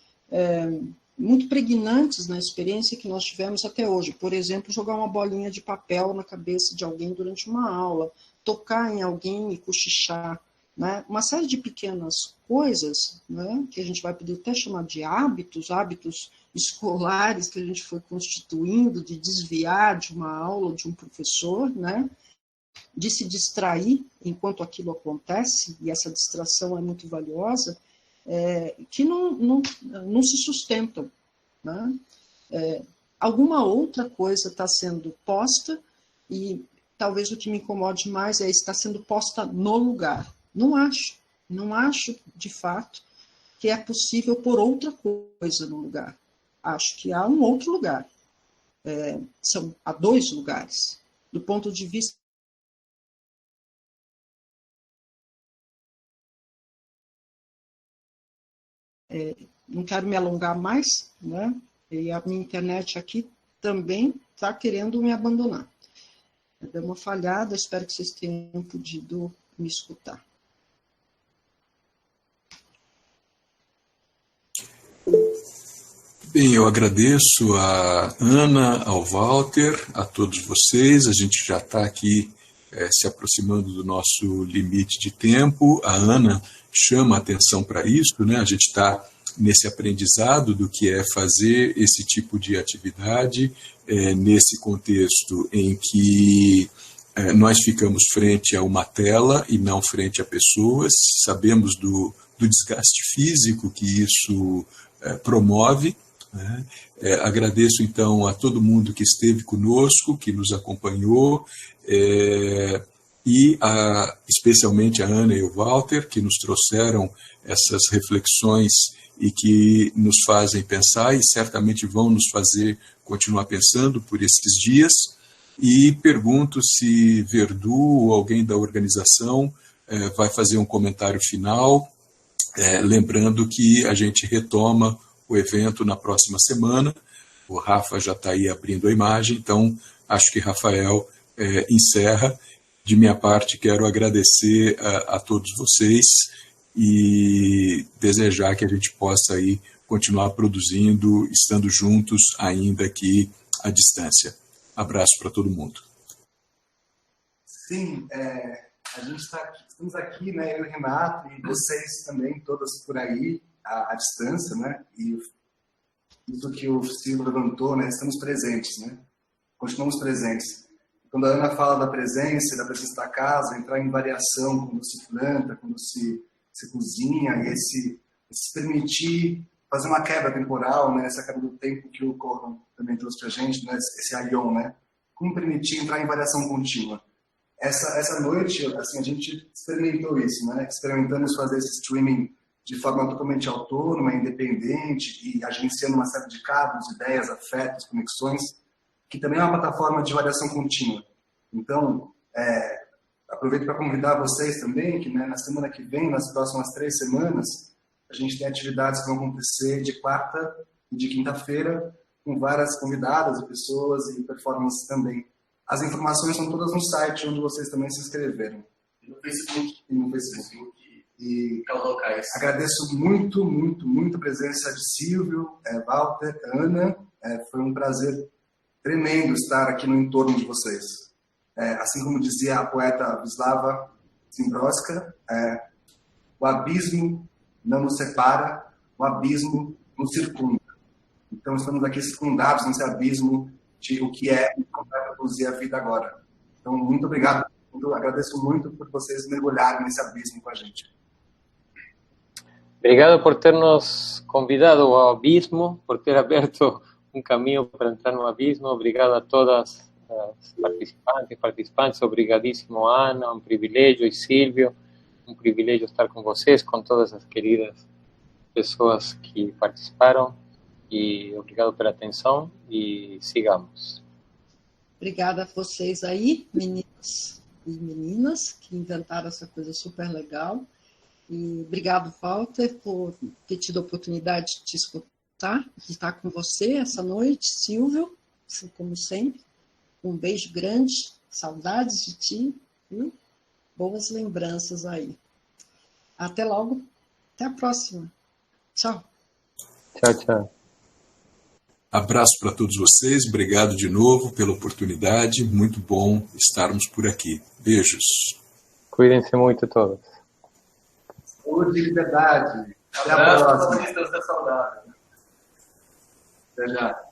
muito pregnantes na experiência que nós tivemos até hoje. Por exemplo, jogar uma bolinha de papel na cabeça de alguém durante uma aula, tocar em alguém e cochichar, né? Uma série de pequenas coisas, né, que a gente vai poder até chamar de hábitos escolares que a gente foi constituindo, de desviar de uma aula de um professor, né, de se distrair enquanto aquilo acontece, e essa distração é muito valiosa, que não se sustentam, né? Alguma outra coisa está sendo posta, e talvez o que me incomode mais é estar sendo posta no lugar. Não acho de fato que é possível pôr outra coisa no lugar. Acho que há um outro lugar. Há dois lugares. Do ponto de vista não quero me alongar mais, né? E a minha internet aqui também está querendo me abandonar. Deu uma falhada, espero que vocês tenham podido me escutar. Bem, eu agradeço a Ana, ao Walter, a todos vocês. A gente já está aqui se aproximando do nosso limite de tempo. A Ana chama a atenção para isso, né? A gente está nesse aprendizado do que é fazer esse tipo de atividade, nesse contexto em que nós ficamos frente a uma tela e não frente a pessoas, sabemos do desgaste físico que isso promove, né? Agradeço então a todo mundo que esteve conosco, que nos acompanhou, e especialmente a Ana e o Walter, que nos trouxeram essas reflexões e que nos fazem pensar e certamente vão nos fazer continuar pensando por esses dias. E pergunto se Verdu ou alguém da organização vai fazer um comentário final, lembrando que a gente retoma o evento na próxima semana. O Rafa já está aí abrindo a imagem, então acho que Rafael encerra. De minha parte, quero agradecer a todos vocês e desejar que a gente possa aí continuar produzindo, estando juntos, ainda que à distância. Abraço para todo mundo. Sim, a gente estamos aqui, né, eu e o Renato, e vocês também, todas por aí, à distância, né, e isso que o Silvio levantou, né, estamos presentes, né, continuamos presentes. Quando a Ana fala da presença da casa, entrar em variação quando se planta, quando se cozinha, e esse permitir fazer uma quebra temporal, né, essa quebra do tempo que o Corran também trouxe para a gente, né, esse Aion, né, como permitir entrar em variação contínua. Essa noite, assim, a gente experimentou isso, né, experimentamos fazer esse streaming de forma totalmente autônoma, independente e agenciando uma série de cabos, ideias, afetos, conexões, que também é uma plataforma de variação contínua. Então, aproveito para convidar vocês também, que, né, na semana que vem, nas próximas 3 semanas, a gente tem atividades que vão acontecer de quarta e de quinta-feira, com várias convidadas e pessoas e performances também. As informações são todas no site, onde vocês também se inscreveram. E no Facebook. E agradeço muito, muito, muito a presença de Silvio, Walter, Ana. Foi um prazer tremendo estar aqui no entorno de vocês. Assim como dizia a poeta Wisława Szymborska, o abismo não nos separa, o abismo nos circunda. Então estamos aqui circundados nesse abismo de o que é e como vai produzir a vida agora. Então, muito obrigado. Agradeço muito por vocês mergulharem nesse abismo com a gente. Obrigado por ter nos convidado ao abismo, por ter aberto caminho para entrar no abismo. Obrigado a todas as participantes. Obrigadíssimo, Ana, um privilégio, e Silvio, um privilégio estar com vocês, com todas as queridas pessoas que participaram. E obrigado pela atenção e sigamos. Obrigada a vocês aí, meninos e meninas, que inventaram essa coisa super legal. E obrigado, Walter, por ter tido a oportunidade de te escutar, de estar com você essa noite. Silvio, assim como sempre, um beijo grande, saudades de ti, viu? Boas lembranças aí. Até logo, até a próxima. Tchau. Tchau, tchau. Abraço para todos vocês, obrigado de novo pela oportunidade, muito bom estarmos por aqui. Beijos. Cuidem-se muito todos. Saúde e liberdade. Até a próxima. Até já.